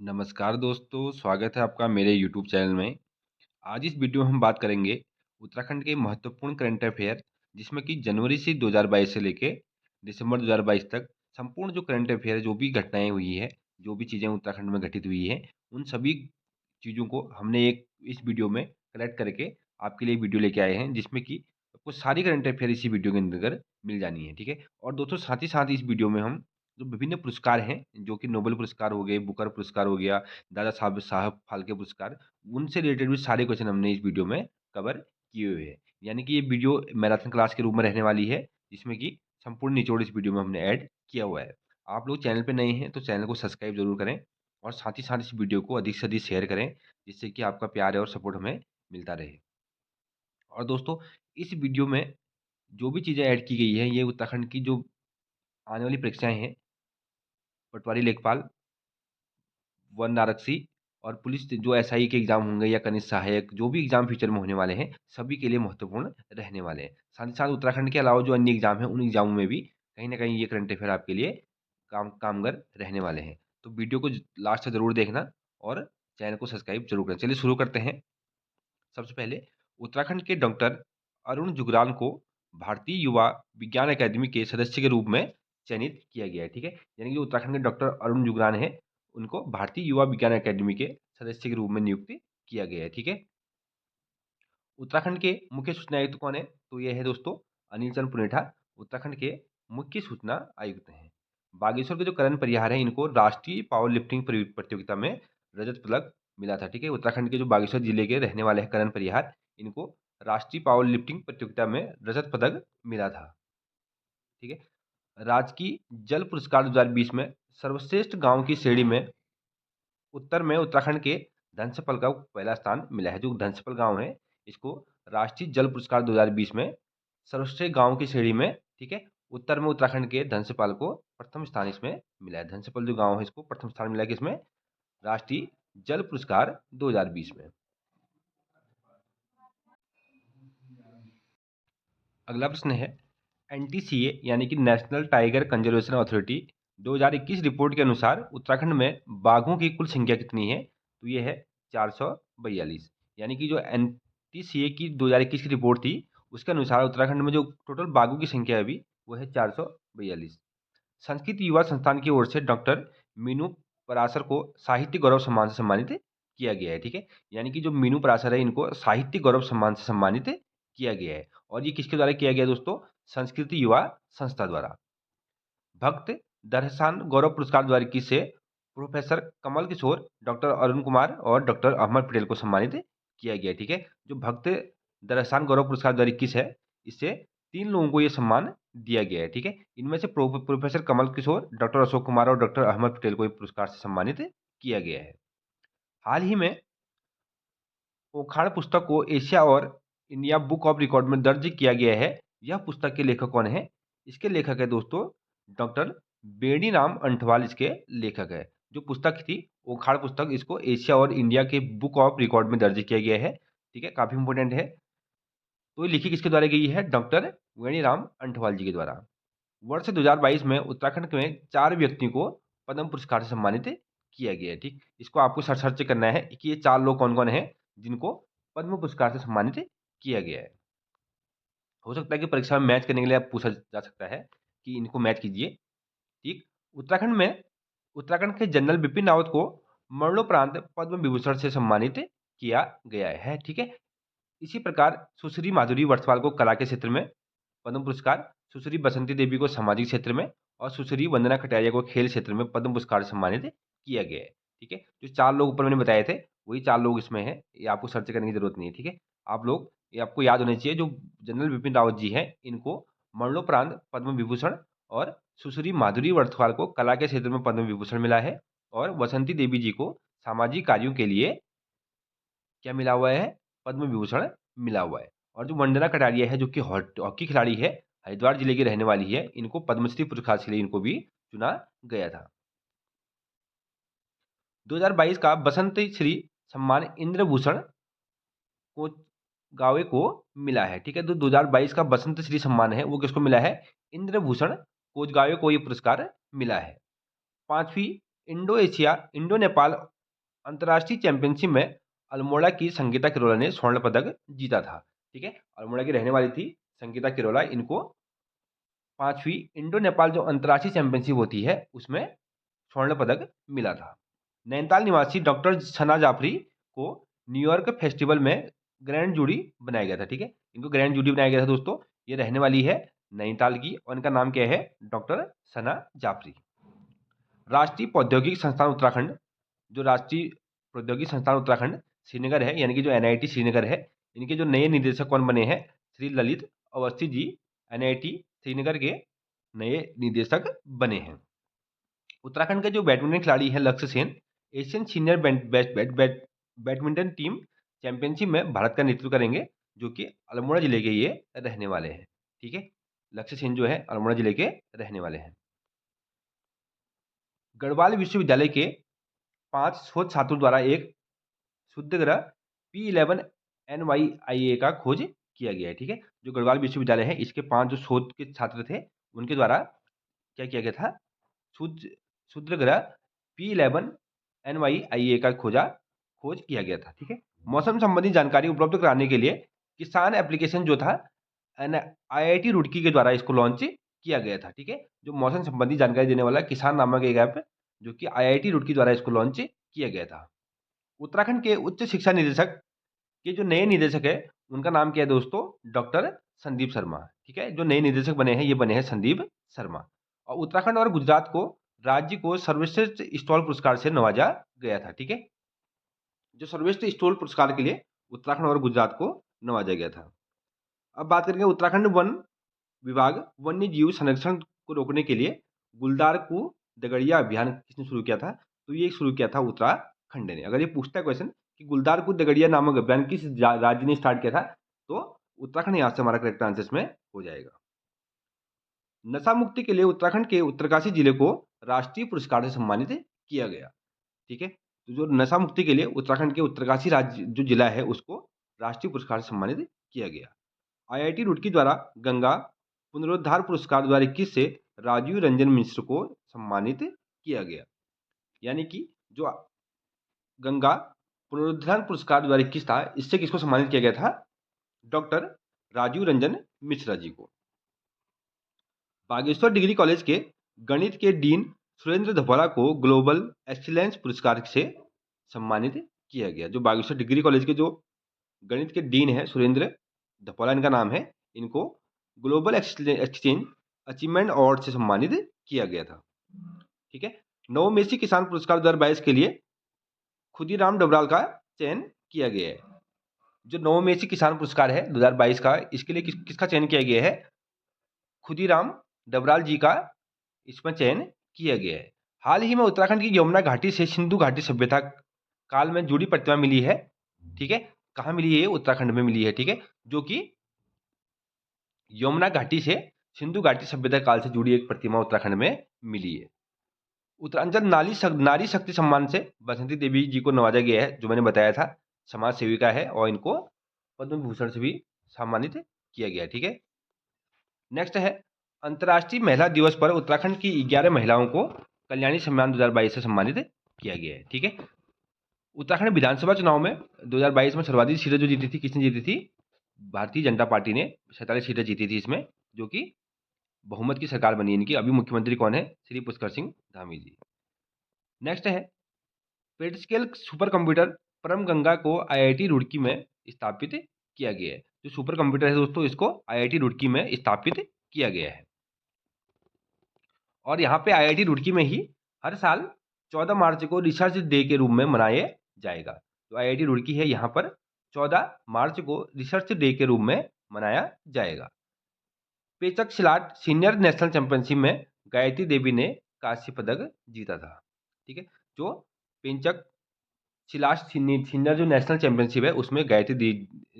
नमस्कार दोस्तों, स्वागत है आपका मेरे यूट्यूब चैनल में। आज इस वीडियो में हम बात करेंगे उत्तराखंड के महत्वपूर्ण करंट अफेयर, जिसमें कि जनवरी से 2022 से लेके दिसंबर 2022 तक संपूर्ण जो करंट अफेयर जो भी घटनाएं हुई है, जो भी चीज़ें उत्तराखंड में घटित हुई है, उन सभी चीज़ों को हमने एक इस वीडियो में कलेक्ट करके आपके लिए वीडियो लेके आए हैं, जिसमें कि आपको सारी करंट अफेयर इसी वीडियो के अंदर मिल जानी है, ठीक है। और दोस्तों साथ ही साथ इस वीडियो में हम जो विभिन्न पुरस्कार हैं, जो कि नोबेल पुरस्कार हो गए, बुकर पुरस्कार हो गया, दादा साहब साहब फाल्के पुरस्कार, उनसे रिलेटेड भी सारे क्वेश्चन हमने इस वीडियो में कवर किए हुए हैं। यानी कि ये वीडियो मैराथन क्लास के रूप में रहने वाली है, जिसमें कि संपूर्ण निचोड़ इस वीडियो में हमने ऐड किया हुआ है। आप लोग चैनल पे नए हैं तो चैनल को सब्सक्राइब ज़रूर करें और साथ ही साथ इस वीडियो को अधिक से अधिक शेयर करें, जिससे कि आपका प्यार और सपोर्ट हमें मिलता रहे। और दोस्तों इस वीडियो में जो भी चीज़ें ऐड की गई हैं, ये उत्तराखंड की जो आने वाली परीक्षाएँ हैं, पटवारी लेखपाल, वन आरक्षी और पुलिस जो एसआई के एग्जाम होंगे या कनिष्ठ सहायक, जो भी एग्जाम फ्यूचर में होने वाले हैं, सभी के लिए महत्वपूर्ण रहने वाले हैं। साथ ही साथ उत्तराखंड के अलावा जो अन्य एग्जाम हैं, उन एग्जामों में भी कहीं न कहीं ये करंट अफेयर आपके लिए कामगर रहने वाले हैं। तो वीडियो को लास्ट तक ज़रूर देखना और चैनल को सब्सक्राइब ज़रूर करें। चलिए शुरू करते हैं। सबसे पहले उत्तराखंड के डॉक्टर अरुण जुगराल को भारतीय युवा विज्ञान अकादमी के सदस्य के रूप में चयनित किया गया है, ठीक है। यानी कि उत्तराखंड के डॉक्टर अरुण जुगराल हैं, उनको भारतीय युवा विज्ञान अकादमी के सदस्य के रूप में नियुक्त किया गया है, ठीक है। उत्तराखंड के मुख्य सूचना आयुक्त कौन है? तो ये है दोस्तों अनिल चंद पुनेठा, उत्तराखंड के मुख्य सूचना आयुक्त हैं। बागेश्वर के जो करण परिहार हैं, इनको राष्ट्रीय पावर लिफ्टिंग प्रतियोगिता में रजत पदक मिला था, ठीक है। उत्तराखंड के जो बागेश्वर जिले के रहने वाले हैं करण परिहार, इनको राष्ट्रीय पावर लिफ्टिंग प्रतियोगिता में रजत पदक मिला था, ठीक है। राजकीय जल पुरस्कार 2020 में सर्वश्रेष्ठ गांव की श्रेणी में उत्तर में उत्तराखंड के धनसपल का पहला स्थान मिला है। जो धनसपल गांव है, इसको राष्ट्रीय जल पुरस्कार 2020 में सर्वश्रेष्ठ गांव की श्रेणी में, ठीक है, उत्तर में उत्तराखंड के धनसपाल को प्रथम स्थान इसमें मिला है। धनसपल जो गांव है, इसको प्रथम स्थान मिला है किसमें? राष्ट्रीय जल पुरस्कार 2020 में। अगला प्रश्न है, एनटीसीए यानी कि national tiger conservation authority 2021 report के अनुसार उत्तराखंड में बाघों की कुल संख्या कितनी है? तो ये है 442। यानी कि जो एनटीसीए की 2021 की रिपोर्ट थी, उसके अनुसार उत्तराखंड में जो टोटल बाघों की संख्या है अभी, वो है 442। संस्कृत युवा संस्थान की ओर से डॉक्टर मीनू पराशर को साहित्य गौरव सम्मान से सम्मानित किया गया है, ठीक है। यानी कि जो मीनू पराशर है, इनको साहित्य गौरव सम्मान से सम्मानित किया गया है। और ये किसके द्वारा किया गया दोस्तों? संस्कृति युवा संस्था द्वारा। भक्त दर्शन गौरव पुरस्कार 2021 से प्रोफेसर कमल किशोर, डॉक्टर अरुण कुमार और डॉक्टर अहमद पटेल को सम्मानित किया गया, ठीक है। जो भक्त दर्शन गौरव पुरस्कार 2021 है, इससे 3 लोगों को ये सम्मान दिया गया है, ठीक है। इनमें से प्रोफेसर कमल किशोर, डॉक्टर अशोक कुमार और डॉक्टर अहमद पटेल को ये पुरस्कार से सम्मानित किया गया है। हाल ही में ओखाड़ पुस्तक को एशिया और इंडिया बुक ऑफ रिकॉर्ड में दर्ज किया गया है। यह पुस्तक के लेखक कौन है? इसके लेखक है दोस्तों डॉक्टर बेड़ीराम अंठवाल, इसके लेखक है। जो पुस्तक थी ओखाड़ पुस्तक, इसको एशिया और इंडिया के बुक ऑफ रिकॉर्ड में दर्ज किया गया है, ठीक है, काफी इंपोर्टेंट है। तो ये लिखी किसके द्वारा गई है? डॉक्टर बेड़ीराम अंठवाल जी के द्वारा। वर्ष 2022 में उत्तराखंड में 4 व्यक्तियों को पद्म पुरस्कार से सम्मानित किया गया है, ठीक। इसको आपको सर्च करना है कि ये 4 लोग कौन-कौन हैं, जिनको पद्म पुरस्कार से सम्मानित किया गया है। हो सकता है कि परीक्षा में मैच करने के लिए आप पूछा जा सकता है कि इनको मैच कीजिए, ठीक। उत्तराखंड में उत्तराखंड के जनरल बिपिन रावत को मरणोपरांत पद्म विभूषण से सम्मानित किया गया है, ठीक है। इसी प्रकार सुश्री माधुरी वर्षवाल को कला के क्षेत्र में पद्म पुरस्कार, सुश्री बसंती देवी को सामाजिक क्षेत्र में और सुश्री वंदना कटारिया को खेल क्षेत्र में पद्म पुरस्कार से सम्मानित किया गया है, ठीक है। जो 4 लोग ऊपर मैंने बताए थे, वही 4 लोग इसमें हैं। ये आपको सर्च करने की ज़रूरत नहीं है, ठीक है। आप लोग ये आपको याद होने चाहिए, जो जनरल बिपिन रावत जी हैं, इनको मरणोपरांत पद्म विभूषण और सुश्री माधुरी वर्षवाल को कला के क्षेत्र में पद्म विभूषण मिला है और बसंती देवी जी को सामाजिक कार्यों के लिए क्या मिला हुआ है? पद्म विभूषण मिला हुआ है। और जो वंदना कटारिया है, जो कि हॉकी खिलाड़ी है, हरिद्वार जिले की रहने वाली है, इनको पद्मश्री पुरस्कार के लिए इनको भी चुना गया था। 2022 का बसंत श्री सम्मान इंद्रभूषण को गावे को मिला है, ठीक है। तो 2022 का बसंत श्री सम्मान है, वो किसको मिला है? इंद्रभूषण कोचगावे को ये पुरस्कार मिला है। 5वीं इंडो एशिया इंडो नेपाल अंतर्राष्ट्रीय चैंपियनशिप में अल्मोड़ा की संगीता किरोला ने स्वर्ण पदक जीता था। ठीक है, अल्मोड़ा की रहने वाली थी संगीता किरोला। इनको 5वीं इंडो नेपाल जो अंतर्राष्ट्रीय चैंपियनशिप होती है उसमें स्वर्ण पदक मिला था। नैनीताल निवासी डॉक्टर सना जाफरी को न्यूयॉर्क फेस्टिवल में ग्रैंड जूरी बनाया गया था। ठीक है, इनको ग्रैंड जूरी बनाया गया था दोस्तों। ये रहने वाली है नैनीताल की और इनका नाम क्या है? डॉक्टर सना जाफरी। राष्ट्रीय प्रौद्योगिकी संस्थान उत्तराखंड, जो राष्ट्रीय प्रौद्योगिकी संस्थान उत्तराखंड श्रीनगर है, यानी कि जो एनआईटी श्रीनगर है, इनके जो नए निदेशक कौन बने हैं? श्री ललित अवस्थी जी एनआईटी श्रीनगर के नए निदेशक बने हैं। उत्तराखंड के जो बैडमिंटन खिलाड़ी हैं लक्ष्य Sen, Asian senior badminton team championship में भारत का नेतृत्व करेंगे, जो कि अल्मोड़ा जिले के ये रहने वाले हैं। ठीक है, लक्ष्य सेन जो है अल्मोड़ा जिले के रहने वाले हैं। गढ़वाल विश्वविद्यालय के 5 शोध छात्रों द्वारा एक शुद्ध ग्रह P11 NYIA का खोज किया गया है। ठीक है, जो गढ़वाल विश्वविद्यालय है इसके 5 जो शोध के छात्र थे उनके द्वारा क्या किया गया था? शुद्ध ग्रह P11 NYIA का खोज किया गया था। ठीक है, मौसम संबंधी जानकारी उपलब्ध कराने के लिए किसान एप्लीकेशन जो था IIT रुड़की के द्वारा इसको लॉन्च किया गया था। ठीक है, जो मौसम संबंधी जानकारी देने वाला किसान नामक एक ऐप जो कि IIT रुड़की द्वारा इसको लॉन्च किया गया था। उत्तराखंड के उच्च शिक्षा निदेशक के जो नए निदेशक है उनका नाम क्या है दोस्तों? डॉक्टर संदीप शर्मा। ठीक है, जो नए निदेशक बने हैं ये बने हैं संदीप शर्मा। और उत्तराखंड और गुजरात को राज्य को सर्वश्रेष्ठ स्टॉल पुरस्कार से नवाजा गया था। ठीक है, जो सर्वश्रेष्ठ स्टॉल पुरस्कार के लिए उत्तराखंड और गुजरात को नवाजा गया था। अब बात करेंगे उत्तराखंड वन विभाग वन्य जीव संरक्षण को रोकने के लिए गुलदार को दगड़िया अभियान किसने शुरू किया था? तो ये शुरू किया था उत्तराखंड ने। अगर ये पूछता है क्वेश्चन कि गुलदार को दगड़िया नामक अभियान किस राज्य ने स्टार्ट किया था, तो उत्तराखंड यहाँ से हमारा करेक्ट आंसर इसमें हो जाएगा। नशा मुक्ति के लिए उत्तराखंड के उत्तरकाशी जिले को राष्ट्रीय पुरस्कार से सम्मानित किया गया। ठीक है, तो जो नशा मुक्ति के लिए उत्तराखंड के उत्तरकाशी राज्य जो जिला है उसको राष्ट्रीय पुरस्कार से सम्मानित किया गया। आईआईटी रुड़की द्वारा गंगा पुनरुद्धार पुरस्कार 2021 से राजीव रंजन मिश्र को सम्मानित किया गया। यानी कि जो गंगा पुनरुद्धार पुरस्कार 2021 था, इससे किसको सम्मानित किया गया था? डॉक्टर राजीव रंजन मिश्रा जी को। बागेश्वर डिग्री कॉलेज के गणित के डीन सुरेंद्र धपोला को ग्लोबल एक्सीलेंस पुरस्कार से सम्मानित किया गया। जो बागेश्वर डिग्री कॉलेज के जो गणित के डीन है सुरेंद्र धपोला इनका नाम है, इनको ग्लोबल एक्सचेंज अचीवमेंट अवार्ड से सम्मानित किया गया था। ठीक है, नवमेशी किसान पुरस्कार 2022 के लिए खुदीराम डबराल का चयन किया गया है। जो नवमेशी किसान पुरस्कार है 2022 का, इसके लिए किसका चयन किया गया है? खुदीराम डबराल जी का इसमें चयन किया गया है। हाल ही में उत्तराखंड की यमुना घाटी से सिंधु घाटी सभ्यता काल में जुड़ी प्रतिमा मिली है। ठीक है, कहाँ मिली है? उत्तराखंड में मिली है। ठीक है, जो कि यमुना घाटी से सिंधु घाटी सभ्यता काल से जुड़ी एक प्रतिमा उत्तराखंड में मिली है। उत्तरांचल नारी शक्ति सम्मान से बसंती देवी जी को नवाजा गया है, जो मैंने बताया था, समाज सेविका है और इनको पद्म भूषण से भी सम्मानित किया गया। ठीक है, नेक्स्ट है अंतर्राष्ट्रीय महिला दिवस पर उत्तराखंड की 11 महिलाओं को कल्याणी सम्मान 2022 से सम्मानित किया गया है। ठीक है, उत्तराखंड विधानसभा चुनाव में 2022 में सर्वाधिक सीटें जो जीती थी, किसने जीती थी? भारतीय जनता पार्टी ने 47 सीटें जीती थी इसमें, जो कि बहुमत की सरकार बनी इनकी। अभी मुख्यमंत्री कौन है? श्री पुष्कर सिंह धामी जी। नेक्स्ट है पेडस्केल सुपर कंप्यूटर परम गंगा को आईआईटी रुड़की में स्थापित किया गया है। जो सुपर कंप्यूटर है दोस्तों, इसको आईआईटी रुड़की में स्थापित किया गया है। और यहाँ पे आईआईटी रुड़की में ही हर साल 14 मार्च को रिसर्च डे के रूप में मनाया जाएगा। तो आईआईटी रुड़की है यहाँ पर 14 मार्च को रिसर्च डे के रूप में मनाया जाएगा। पेचक सिलाट सीनियर नेशनल चैंपियनशिप में गायत्री देवी ने कांस्य पदक जीता था। ठीक है, जो पेचक सिलाट सीनियर जो नेशनल चैंपियनशिप है उसमें गायत्री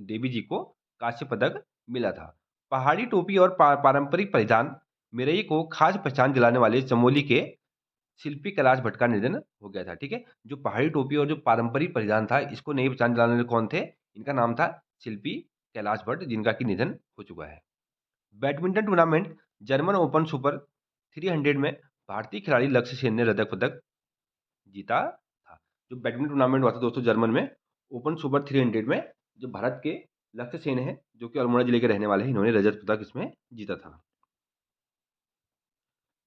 देवी जी को कांस्य पदक मिला था। पहाड़ी टोपी और पारंपरिक परिधान मेरई को खास पहचान दिलाने वाले चमोली के शिल्पी कैलाश भट्ट का निधन हो गया था। ठीक है, जो पहाड़ी टोपी और जो पारंपरिक परिधान था इसको नई पहचान दिलाने वाले कौन थे? इनका नाम था शिल्पी कैलाश भट्ट, जिनका की निधन हो चुका है। Badminton tournament German open super 300 में भारतीय खिलाड़ी लक्ष्य सेन ने रजत पदक जीता था। जो बैडमिंटन टूर्नामेंट हुआ था दोस्तों जर्मन में, ओपन सुपर 300 में, जो भारत के लक्ष्य सेन है, जो कि अल्मोड़ा जिले के रहने वाले हैं, इन्होंने रजत पदक इसमें जीता था।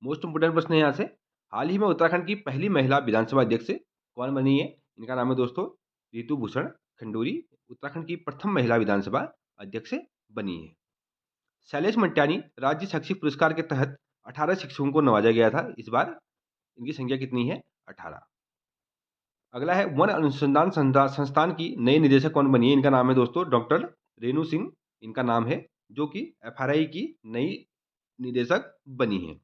मोस्ट इंपोर्टेंट प्रश्न है यहाँ से, हाल ही में उत्तराखंड की पहली महिला विधानसभा अध्यक्ष कौन बनी है? इनका नाम है दोस्तों रितु भूषण खंडूरी, उत्तराखंड की प्रथम महिला विधानसभा अध्यक्ष बनी है। शैलेश मंटानी राज्य शैक्षिक पुरस्कार के तहत 18 शिक्षकों को नवाजा गया था। इस बार इनकी संख्या कितनी है? 18। अगला है वन अनुसंधान संस्थान की नई निदेशक कौन बनी है? इनका नाम है दोस्तों डॉक्टर रेणु सिंह, इनका नाम है, जो कि एफआरआई की नई निदेशक बनी है।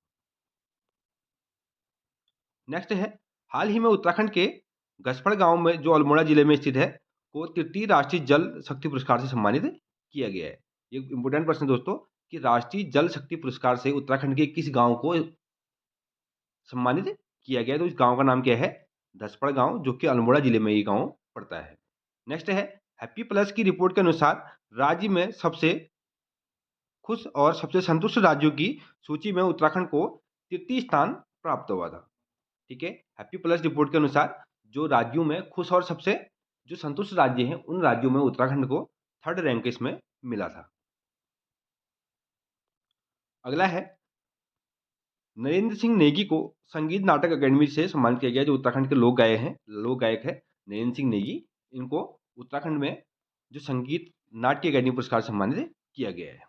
नेक्स्ट है, हाल ही में उत्तराखंड के घसपड़ गांव में, जो अल्मोड़ा जिले में स्थित है, को तृतीय राष्ट्रीय जल शक्ति पुरस्कार से सम्मानित किया गया है। ये इंपोर्टेंट प्रश्न दोस्तों कि राष्ट्रीय जल शक्ति पुरस्कार से उत्तराखंड के किस गांव को सम्मानित किया गया है? तो इस गांव का नाम क्या है? धसपड़ गांव, जो कि अल्मोड़ा जिले में ये गांव पड़ता है। नेक्स्ट है, हैप्पी प्लस की रिपोर्ट के अनुसार राज्य में सबसे खुश और सबसे संतुष्ट राज्यों की सूची में उत्तराखंड को तृतीय स्थान प्राप्त हुआ था। ठीक है, हैप्पी प्लस रिपोर्ट के अनुसार जो राज्यों में खुश और सबसे जो संतुष्ट राज्य हैं, उन राज्यों में उत्तराखंड को 3rd रैंक इसमें मिला था। अगला है, नरेंद्र सिंह नेगी को संगीत नाटक अकेडमी से सम्मानित किया गया, जो उत्तराखंड के लोक गायक है नरेंद्र सिंह नेगी, इनको उत्तराखंड में जो संगीत नाट्य अकेडमी पुरस्कार सम्मानित किया गया है।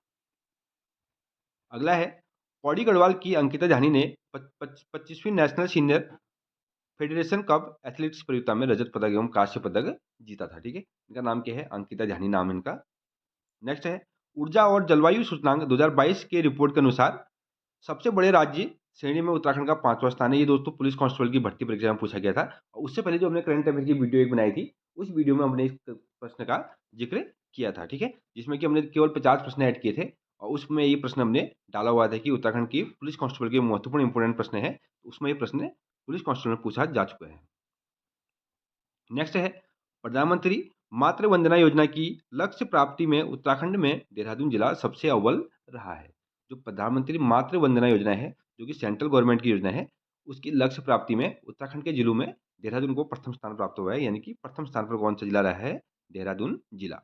अगला है, पौड़ी गढ़वाल की अंकिता जानी ने 25वीं national senior federation cup athletics प्रतियोगिता में रजत पदक एवं कांस्य पदक जीता था। ठीक है, इनका नाम क्या है? अंकिता जानी नाम इनका। नेक्स्ट है, ऊर्जा और जलवायु सूचकांक 2022 के रिपोर्ट के अनुसार सबसे बड़े राज्य श्रेणी में उत्तराखंड का 5वां स्थान है। ये दोस्तों पुलिस कांस्टेबल की भर्ती परीक्षा में पूछा गया था, और उससे पहले जो हमने करंट अफेयर की वीडियो एक बनाई थी, उस वीडियो में हमने इस प्रश्न का जिक्र किया था। ठीक है, जिसमें कि हमने केवल 50 प्रश्न ऐड किए थे, और उसमें ये प्रश्न हमने डाला हुआ था कि उत्तराखंड की पुलिस कांस्टेबल के महत्वपूर्ण इंपोर्टेंट प्रश्न है, उसमें ये प्रश्न पुलिस कांस्टेबल में पूछा जा चुका है। नेक्स्ट है, प्रधानमंत्री मातृ वंदना योजना की लक्ष्य प्राप्ति में उत्तराखंड में देहरादून जिला सबसे अव्वल रहा है। जो प्रधानमंत्री मातृ वंदना योजना है, जो कि सेंट्रल गवर्नमेंट की योजना है, उसकी लक्ष्य प्राप्ति में उत्तराखंड के जिलों में देहरादून को प्रथम स्थान प्राप्त हुआ है। यानी कि प्रथम स्थान पर कौन सा जिला रहा है? देहरादून जिला।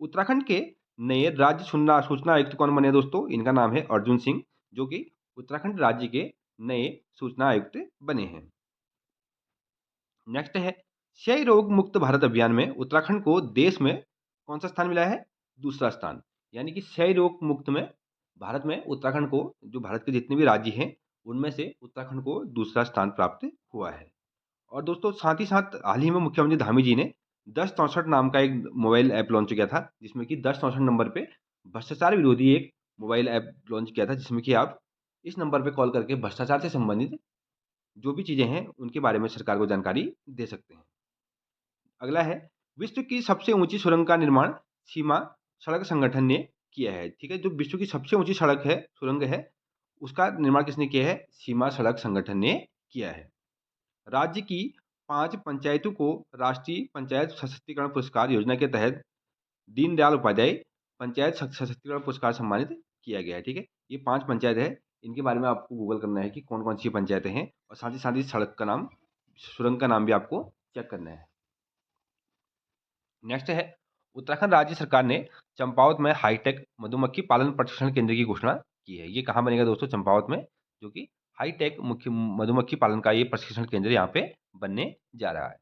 उत्तराखंड के नए राज्य सूचना आयुक्त कौन बने दोस्तों? इनका नाम है अर्जुन सिंह, जो कि उत्तराखंड राज्य के नए सूचना आयुक्त बने हैं। नेक्स्ट है, क्षय रोग मुक्त भारत अभियान में उत्तराखंड को देश में कौन सा स्थान मिला है? दूसरा स्थान। यानी कि क्षय रोग मुक्त में भारत में उत्तराखंड को, जो भारत के जितने भी राज्य हैं, उनमें से उत्तराखंड को दूसरा स्थान प्राप्त हुआ है। और दोस्तों साथ ही साथ हाल ही में मुख्यमंत्री धामी जी ने 1064 नाम का एक मोबाइल ऐप लॉन्च किया था, जिसमें कि 1064 नंबर पे भ्रष्टाचार विरोधी एक मोबाइल ऐप लॉन्च किया था, जिसमें कि आप इस नंबर पे कॉल करके भ्रष्टाचार से संबंधित जो भी चीज़ें हैं, उनके बारे में सरकार को जानकारी दे सकते हैं। अगला है, विश्व की सबसे ऊँची सुरंग का निर्माण सीमा सड़क संगठन ने किया है। ठीक है, जो विश्व की सबसे ऊँची सड़क है, सुरंग है, उसका निर्माण किसने किया है? सीमा सड़क संगठन ने किया है। राज्य की 5 पंचायतों को राष्ट्रीय पंचायत सशक्तिकरण पुरस्कार योजना के तहत दीनदयाल उपाध्याय पंचायत सशक्तिकरण पुरस्कार सम्मानित किया गया है। ठीक है, ये 5 पंचायत है, इनके बारे में आपको गूगल करना है कि कौन-कौन सी पंचायतें हैं, और साथ ही सड़क का नाम, सुरंग का नाम भी आपको चेक करना है। नेक्स्ट है, उत्तराखंड राज्य सरकार ने चंपावत में हाईटेक मधुमक्खी पालन प्रशिक्षण केंद्र की घोषणा की है। ये कहाँ बनेगा दोस्तों? चंपावत में, जो कि हाईटेक मुख्य मधुमक्खी पालन का ये प्रशिक्षण केंद्र यहाँ पे बनने जा रहा है।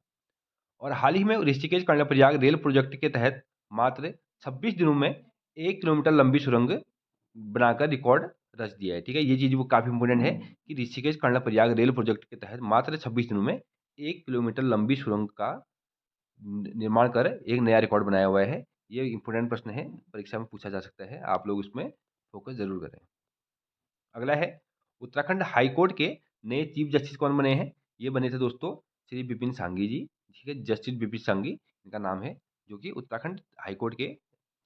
और हाल ही में ऋषिकेश कर्णप्रयाग रेल प्रोजेक्ट के तहत मात्र 26 दिनों में 1 किलोमीटर लंबी सुरंग बनाकर रिकॉर्ड रच दिया है। ठीक है, ये चीज़ वो काफ़ी इंपोर्टेंट है कि ऋषिकेश कर्णप्रयाग रेल प्रोजेक्ट के तहत मात्र 26 दिनों में 1 किलोमीटर लंबी सुरंग का निर्माण कर एक नया रिकॉर्ड बनाया हुआ है। ये इंपोर्टेंट प्रश्न है, परीक्षा में पूछा जा सकता है, आप लोग उसमें फोकस ज़रूर करें। अगला है, उत्तराखंड हाई कोर्ट के नए चीफ जस्टिस कौन बने हैं? ये बने थे दोस्तों श्री विपिन सांघी जी। ठीक है, जस्टिस विपिन सांघी इनका नाम है, जो कि उत्तराखंड हाई कोर्ट के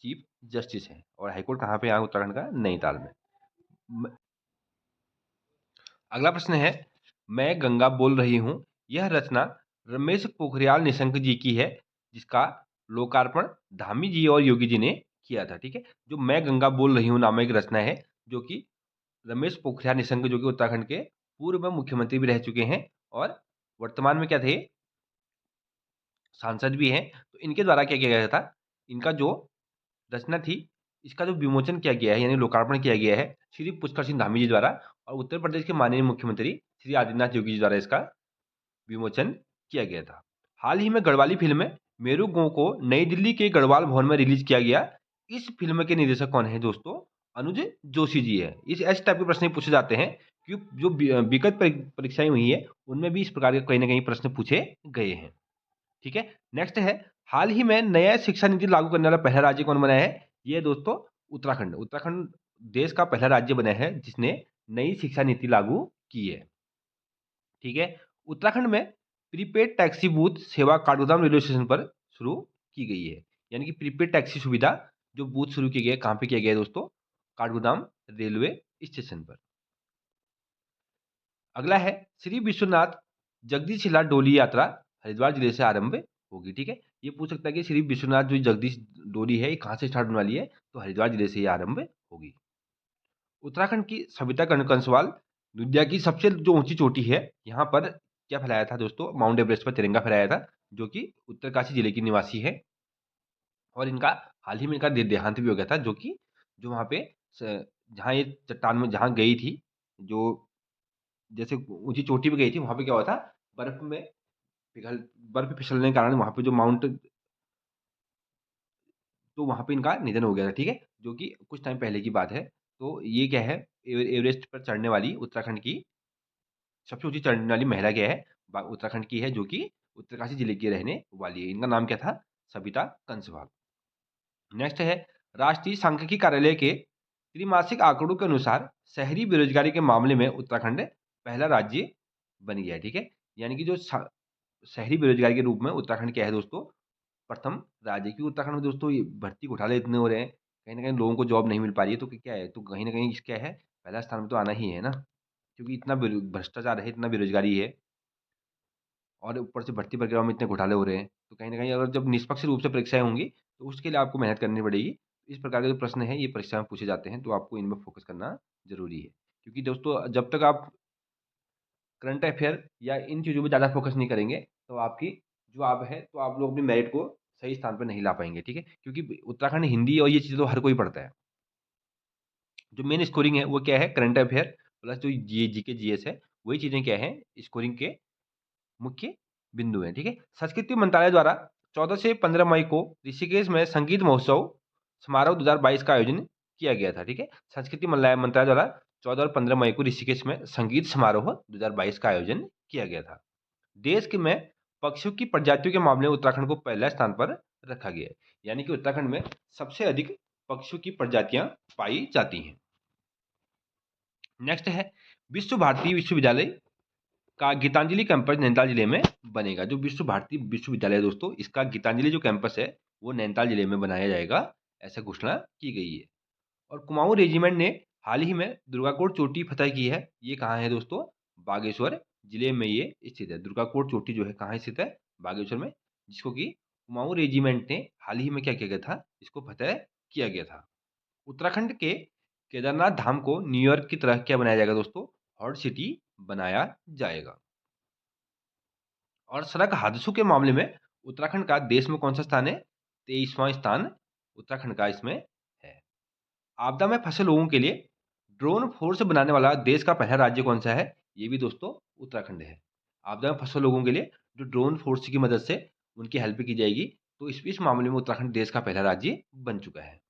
चीफ जस्टिस हैं। और हाई कोर्ट कहाँ पे? यहाँ उत्तराखंड का नैनीताल में। अगला प्रश्न है, मैं गंगा बोल रही हूँ, यह रचना रमेश पोखरियाल निशंक जी की है, जिसका लोकार्पण धामी जी और योगी जी ने किया था। ठीक है, जो मैं गंगा बोल रही हूँ नामक एक रचना है, जो कि रमेश पोखरियाल निशंक, जो कि उत्तराखंड के पूर्व में मुख्यमंत्री भी रह चुके हैं, और वर्तमान में क्या थे? सांसद भी हैं। तो इनके द्वारा क्या किया गया था, इनका जो रचना थी, इसका जो विमोचन किया गया है यानी लोकार्पण किया गया है श्री पुष्कर सिंह धामी जी द्वारा, और उत्तर प्रदेश के माननीय मुख्यमंत्री श्री आदित्यनाथ योगी जी द्वारा इसका विमोचन किया गया था। हाल ही में गढ़वाली फ़िल्म मेरू को नई दिल्ली के गढ़वाल भवन में रिलीज़ किया गया। इस फ़िल्म के निर्देशक कौन हैं दोस्तों? अनुज जोशी जी हैं। इस ऐसे टाइप के प्रश्न पूछे जाते हैं कि जो विगत परीक्षाएँ हुई हैं, उनमें भी इस प्रकार के कहीं न कहीं प्रश्न पूछे गए हैं। ठीक है? नेक्स्ट है, हाल ही में नया शिक्षा नीति लागू करने वाला पहला राज्य कौन बना है? ये है दोस्तों उत्तराखंड। उत्तराखंड देश का पहला राज्य बना है जिसने नई शिक्षा नीति लागू की है। ठीक है? उत्तराखंड में प्रीपेड टैक्सी बूथ सेवा काठगोदाम रेलवे स्टेशन पर शुरू की गई है। यानी कि प्रीपेड टैक्सी सुविधा जो बूथ शुरू किए गए, कहाँ पे किया गया है दोस्तों? काठगोदाम रेलवे स्टेशन पर। अगला है, श्री विश्वनाथ जगदीशिला डोली यात्रा हरिद्वार जिले से आरंभ होगी। ठीक है? ये पूछ सकता है कि श्री विश्वनाथ जो जगदीश डोली है, ये कहाँ से स्टार्ट होने वाली है? तो हरिद्वार जिले से ये आरंभ होगी। उत्तराखंड की सविता कंसवाल दुनिया की सबसे जो ऊंची चोटी है, यहाँ पर क्या फहराया था दोस्तों? माउंट एवरेस्ट पर तिरंगा फहराया था, जो कि उत्तरकाशी जिले की निवासी है। और इनका हाल ही में इनका देहांत भी हो गया था, जो कि जो वहाँ पे जहाँ ये चट्टान में जहाँ गई थी, जो जैसे ऊंची चोटी पे गई थी, वहाँ पे क्या हुआ था, बर्फ में पिघल बर्फ फिसलने के कारण वहाँ पे जो माउंट, तो वहाँ पे इनका निधन हो गया था। ठीक है? जो कि कुछ टाइम पहले की बात है। तो ये क्या है, एवरेस्ट पर चढ़ने वाली उत्तराखंड की सबसे ऊँची चढ़ने वाली महिला क्या है? उत्तराखंड की है, जो कि उत्तरकाशी जिले की रहने वाली है। इनका नाम क्या था? सविता कंसवाल। नेक्स्ट है, राष्ट्रीय सांख्यिकी कार्यालय के त्रिमासिक आंकड़ों के अनुसार शहरी बेरोजगारी के मामले में उत्तराखंड पहला राज्य बन गया है। ठीक है? यानी कि जो शहरी बेरोजगारी के रूप में उत्तराखंड क्या है दोस्तों? प्रथम राज्य। क्योंकि उत्तराखंड में दोस्तों ये भर्ती घोटाले इतने हो रहे हैं, कहीं न कहीं लोगों को जॉब नहीं मिल पा रही है, तो क्या है? तो कहीं न कहीं क्या है? पहला स्थान पे तो आना ही है ना, क्योंकि इतना भ्रष्टाचार है, इतना बेरोजगारी है, और ऊपर से भर्ती प्रक्रियाओं में इतने घोटाले हो रहे हैं। तो कहीं न कहीं अगर जब निष्पक्ष रूप से परीक्षाएँ होंगी, तो उसके लिए आपको मेहनत करनी पड़ेगी। इस प्रकार के जो प्रश्न हैं, ये परीक्षा में पूछे जाते हैं, तो आपको इनमें फ़ोकस करना ज़रूरी है। क्योंकि दोस्तों जब तक आप करंट अफेयर या इन चीज़ों पे ज़्यादा फ़ोकस नहीं करेंगे, तो आपकी जो आप है, तो आप लोग अपनी मेरिट को सही स्थान पे नहीं ला पाएँगे। ठीक है? क्योंकि उत्तराखंड हिंदी और ये चीज़ें तो हर कोई पढ़ता है। जो मेन स्कोरिंग है, वो क्या है? करंट अफेयर प्लस जो जीके, जीएस है, वही चीज़ें क्या हैं? स्कोरिंग के मुख्य बिंदु हैं। ठीक है? संस्कृति मंत्रालय द्वारा 14 से 15 मई को ऋषिकेश में संगीत महोत्सव समारोह 2022 का आयोजन किया गया था। ठीक है? संस्कृति मंत्रालय द्वारा 14 और 15 मई को ऋषिकेश में संगीत समारोह 2022 का आयोजन किया गया था। देश के में पक्षियों की प्रजातियों के मामले में उत्तराखंड को पहला स्थान पर रखा गया है। यानी कि उत्तराखंड में सबसे अधिक पक्षियों की प्रजातियां पाई जाती हैं। नेक्स्ट है, विश्व भारती विश्वविद्यालय का गीतांजलि कैंपस नैनीताल जिले में बनेगा। जो विश्व भारती विश्वविद्यालय है दोस्तों, इसका गीतांजलि जो कैंपस है, वो नैनीताल जिले में बनाया जाएगा, ऐसा घोषणा की गई है। और कुमाऊं रेजिमेंट ने हाल ही में दुर्गाकोट चोटी फतह की है। ये कहाँ है दोस्तों? बागेश्वर जिले में ये स्थित है। दुर्गाकोट चोटी जो है कहाँ स्थित है? बागेश्वर में, जिसको कि कुमाऊं रेजिमेंट ने हाल ही में क्या किया गया था? इसको फतह किया गया था। उत्तराखंड के केदारनाथ धाम को न्यूयॉर्क की तरह क्या बनाया जाएगा दोस्तों? हॉट सिटी बनाया जाएगा। और सड़क हादसों के मामले में उत्तराखंड का देश में कौन सा स्थान है? 23वां स्थान उत्तराखंड का इसमें है। आपदा में फंसे लोगों के लिए ड्रोन फोर्स बनाने वाला देश का पहला राज्य कौन सा है? ये भी दोस्तों उत्तराखंड है। आपदा में फंसे लोगों के लिए जो ड्रोन फोर्स की मदद से उनकी हेल्प की जाएगी, तो इस मामले में उत्तराखंड देश का पहला राज्य बन चुका है।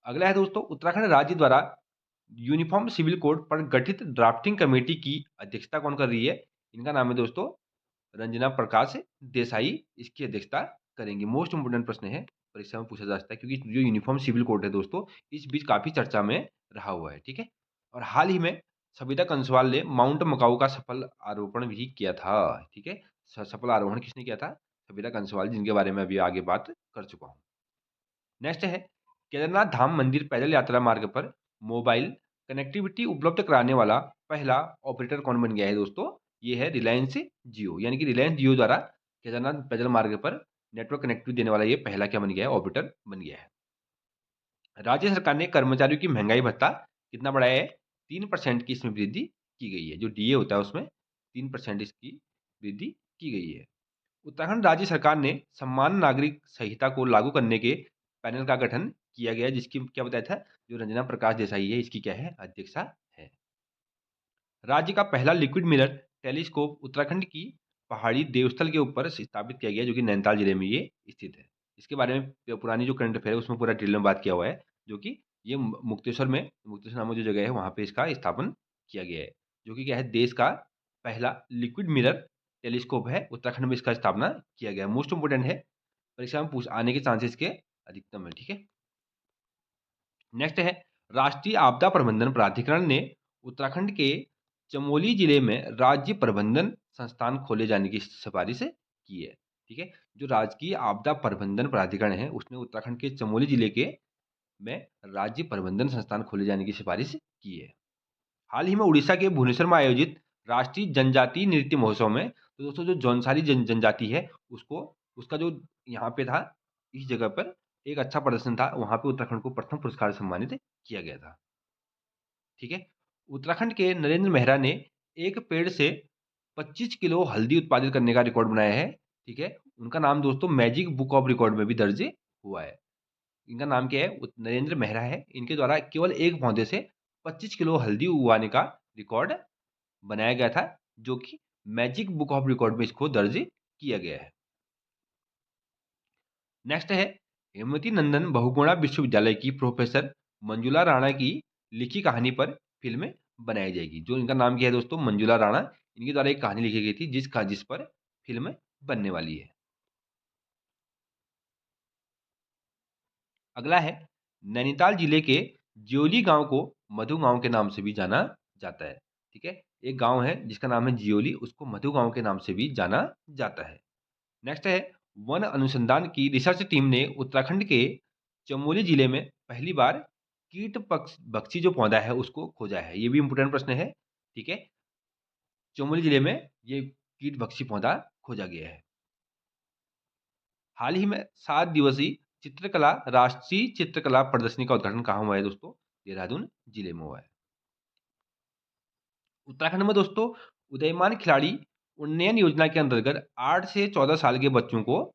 अगला है दोस्तों, उत्तराखंड राज्य द्वारा यूनिफॉर्म सिविल कोड पर गठित ड्राफ्टिंग कमेटी की अध्यक्षता कौन कर रही है? इनका नाम है दोस्तों रंजना प्रकाश देसाई, इसकी अध्यक्षता करेंगे। मोस्ट इंपोर्टेंट प्रश्न है, परीक्षा में पूछा जा सकता है, क्योंकि जो यूनिफॉर्म सिविल कोड है दोस्तों, इस बीच काफ़ी चर्चा में रहा हुआ है। ठीक है? और हाल ही में सविता कंसवाल ने माउंट मकाऊ का सफल आरोपण भी किया था। ठीक है? सफल आरोहण किसने किया था? सविता कंसवाल, जिनके बारे में अभी आगे बात कर चुका हूँ। नेक्स्ट है, केदारनाथ धाम मंदिर पैदल यात्रा मार्ग पर मोबाइल कनेक्टिविटी उपलब्ध कराने वाला पहला ऑपरेटर कौन बन गया है दोस्तों? ये है रिलायंस जियो। यानी कि रिलायंस जियो द्वारा केदारनाथ पैदल मार्ग पर नेटवर्क कनेक्टिविटी देने वाला ये पहला क्या बन गया है? ऑपरेटर बन गया है। राज्य सरकार ने कर्मचारियों की महंगाई भत्ता कितना बढ़ाया है? 3% की इसमें वृद्धि की गई है। जो डीए होता है उसमें 3% इसकी वृद्धि की गई है। उत्तराखंड राज्य सरकार ने सम्मान नागरिक संहिता को लागू करने के पैनल का गठन किया गया, जिसकी क्या बताया था, जो रंजना प्रकाश देसाई है, इसकी क्या है, अध्यक्षा है। राज्य का पहला लिक्विड मिरर टेलीस्कोप उत्तराखंड की पहाड़ी देवस्थल के ऊपर स्थापित किया गया, जो कि नैनीताल जिले में ये स्थित है। इसके बारे में पुरानी जो करंट अफेयर है उसमें पूरा डिटेल में बात किया हुआ है, जो कि ये मुक्तेश्वर नामक जो जगह है वहाँ पे इसका स्थापन किया गया है, जो कि क्या है, देश का पहला लिक्विड मिरर टेलीस्कोप है। उत्तराखंड में इसका स्थापना किया गया है। मोस्ट इंपोर्टेंट है, परीक्षा में पूछ आने के चांसेस के अधिकतम है। ठीक है, नेक्स्ट है, राष्ट्रीय आपदा प्रबंधन प्राधिकरण ने उत्तराखंड के चमोली जिले में राज्य प्रबंधन संस्थान खोले जाने की सिफारिश की है। ठीक है, जो राजकीय आपदा प्रबंधन प्राधिकरण है उसने उत्तराखंड के चमोली जिले के में राज्य प्रबंधन संस्थान खोले जाने की सिफारिश की है। हाल ही में उड़ीसा के भुवनेश्वर में आयोजित राष्ट्रीय जनजातीय नृत्य महोत्सव में, तो दोस्तों जो जौनसारी जनजाति है उसको, उसका जो यहाँ पे था, इस जगह पर एक अच्छा प्रदर्शन था, वहां पे उत्तराखंड को प्रथम पुरस्कार से सम्मानित किया गया था। ठीक है, उत्तराखंड के नरेंद्र मेहरा ने एक पेड़ से 25 किलो हल्दी उत्पादित करने का रिकॉर्ड बनाया है। ठीक है, उनका नाम दोस्तों मैजिक बुक ऑफ रिकॉर्ड में भी दर्ज हुआ है। इनका नाम क्या है, नरेंद्र मेहरा है। इनके द्वारा केवल एक पौधे से 25 किलो हल्दी उगाने का रिकॉर्ड बनाया गया था, जो कि मैजिक बुक ऑफ रिकॉर्ड में इसको दर्ज किया गया है। नेक्स्ट है, हेमवती नंदन बहुगुणा विश्वविद्यालय की प्रोफेसर मंजुला राणा की लिखी कहानी पर फिल्म बनाई जाएगी। जो इनका नाम क्या है दोस्तों, मंजुला राणा, इनके द्वारा एक कहानी लिखी गई थी जिस पर फिल्म बनने वाली है। अगला है, नैनीताल जिले के जियोली गांव को मधु गांव के नाम से भी जाना जाता है। ठीक है, एक गांव है जिसका नाम है जियोली, उसको मधु गांव के नाम से भी जाना जाता है। नेक्स्ट है, वन अनुसंधान की रिसर्च टीम ने उत्तराखंड के चमोली जिले में पहली बार कीट भक्षी जो पौधा है उसको खोजा है। ये भी इंपोर्टेंट प्रश्न है। ठीक है, चमोली जिले में ये कीट भक्षी पौधा खोजा गया है। हाल ही में 7 दिवसीय चित्रकला राष्ट्रीय चित्रकला प्रदर्शनी का उद्घाटन कहाँ हुआ है दोस्तों, देहरादून जिले में हुआ है। उत्तराखंड में दोस्तों उदयमान खिलाड़ी उन्नयन योजना के अंतर्गत 8 से 14 साल के बच्चों को,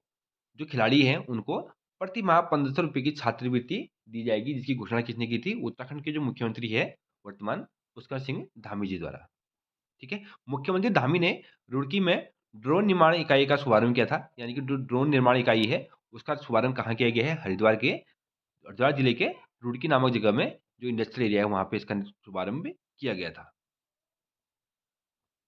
जो खिलाड़ी हैं उनको प्रति माह 1500 रुपए की छात्रवृत्ति दी जाएगी, जिसकी घोषणा किसने की थी, उत्तराखंड के जो मुख्यमंत्री है वर्तमान, पुष्कर सिंह धामी जी द्वारा। ठीक है, मुख्यमंत्री धामी ने रुड़की में ड्रोन निर्माण इकाई का शुभारंभ किया था, यानी कि जो ड्रोन निर्माण इकाई है उसका शुभारंभ कहाँ किया गया है, हरिद्वार जिले के रुड़की नामक जगह में जो इंडस्ट्रियल एरिया है वहां पे इसका शुभारंभ किया गया था।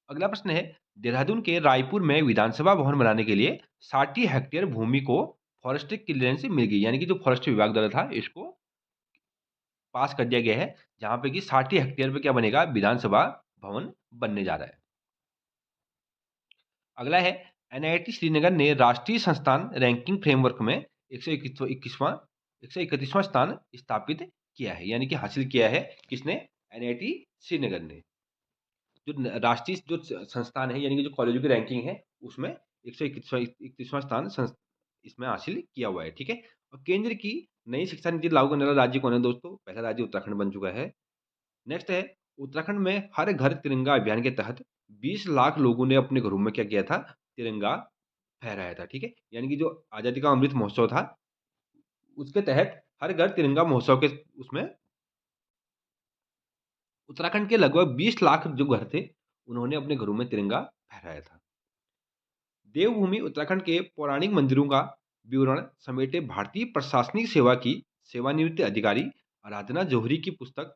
अगला प्रश्न है, देहरादून के रायपुर में विधानसभा भवन बनाने के लिए 60 हेक्टेयर भूमि को फॉरेस्ट्री क्लियरेंस मिल गई, यानी कि जो फॉरेस्ट विभाग द्वारा था इसको पास कर दिया गया है, जहां पे कि 60 हेक्टेयर पे क्या बनेगा, विधानसभा भवन बनने जा रहा है। अगला है, एनआईटी श्रीनगर ने राष्ट्रीय संस्थान रैंकिंग फ्रेमवर्क में 131वां स्थान स्थापित किया है, यानी कि हासिल किया है किसने, एनआईटी श्रीनगर ने। जो राष्ट्रीय जो संस्थान है, यानी कि जो कॉलेजों की रैंकिंग है उसमें 131वां स्थान इसमें हासिल किया हुआ है। ठीक है, और केंद्र की नई शिक्षा नीति लागू करने वाला राज्य कौन है दोस्तों, पहला राज्य उत्तराखंड बन चुका है। नेक्स्ट है, उत्तराखंड में हर घर तिरंगा अभियान के तहत 20 लाख लोगों ने अपने घरों में क्या किया था, तिरंगा फहराया था। ठीक है, यानी कि जो आजादी का अमृत महोत्सव था उसके तहत हर घर तिरंगा महोत्सव के उसमें उत्तराखंड के लगभग 20 लाख जो घर थे उन्होंने अपने घरों में तिरंगा फहराया था। देवभूमि उत्तराखंड के पौराणिक मंदिरों का विवरण समेटे भारतीय प्रशासनिक सेवा की सेवानिवृत्त अधिकारी आराधना जौहरी की पुस्तक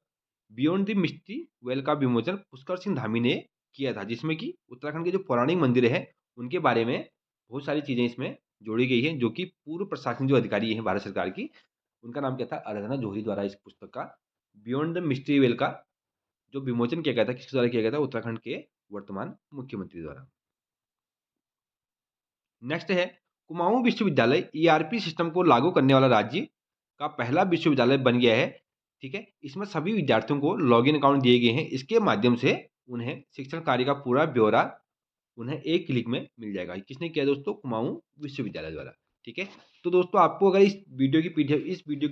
बियॉन्ड द मिस्ट्री वेल का विमोचन पुष्कर सिंह धामी ने किया था, जिसमें कि उत्तराखंड के जो पौराणिक मंदिर हैं उनके बारे में बहुत सारी चीजें इसमें जोड़ी गई हैं, जो कि पूर्व प्रशासनिक जो अधिकारी हैं भारत सरकार की, उनका नाम क्या था, आराधना जौहरी द्वारा इस पुस्तक का बियॉन्ड द मिस्ट्री वेल का जो विमोचन किया गया था, किसके द्वारा किया गया था, उत्तराखंड के वर्तमान मुख्यमंत्री द्वारा। नेक्स्ट है, कुमाऊं विश्वविद्यालय ईआरपी सिस्टम को लागू करने वाला राज्य का पहला विश्वविद्यालय बन गया है। ठीक है, इसमें सभी विद्यार्थियों को लॉगिन अकाउंट दिए गए हैं, इसके माध्यम से उन्हें शिक्षण कार्य का पूरा ब्यौरा उन्हें एक क्लिक में मिल जाएगा। किसने किया दोस्तों, कुमाऊं विश्वविद्यालय द्वारा। ठीक है, तो दोस्तों आपको अगर इस वीडियो की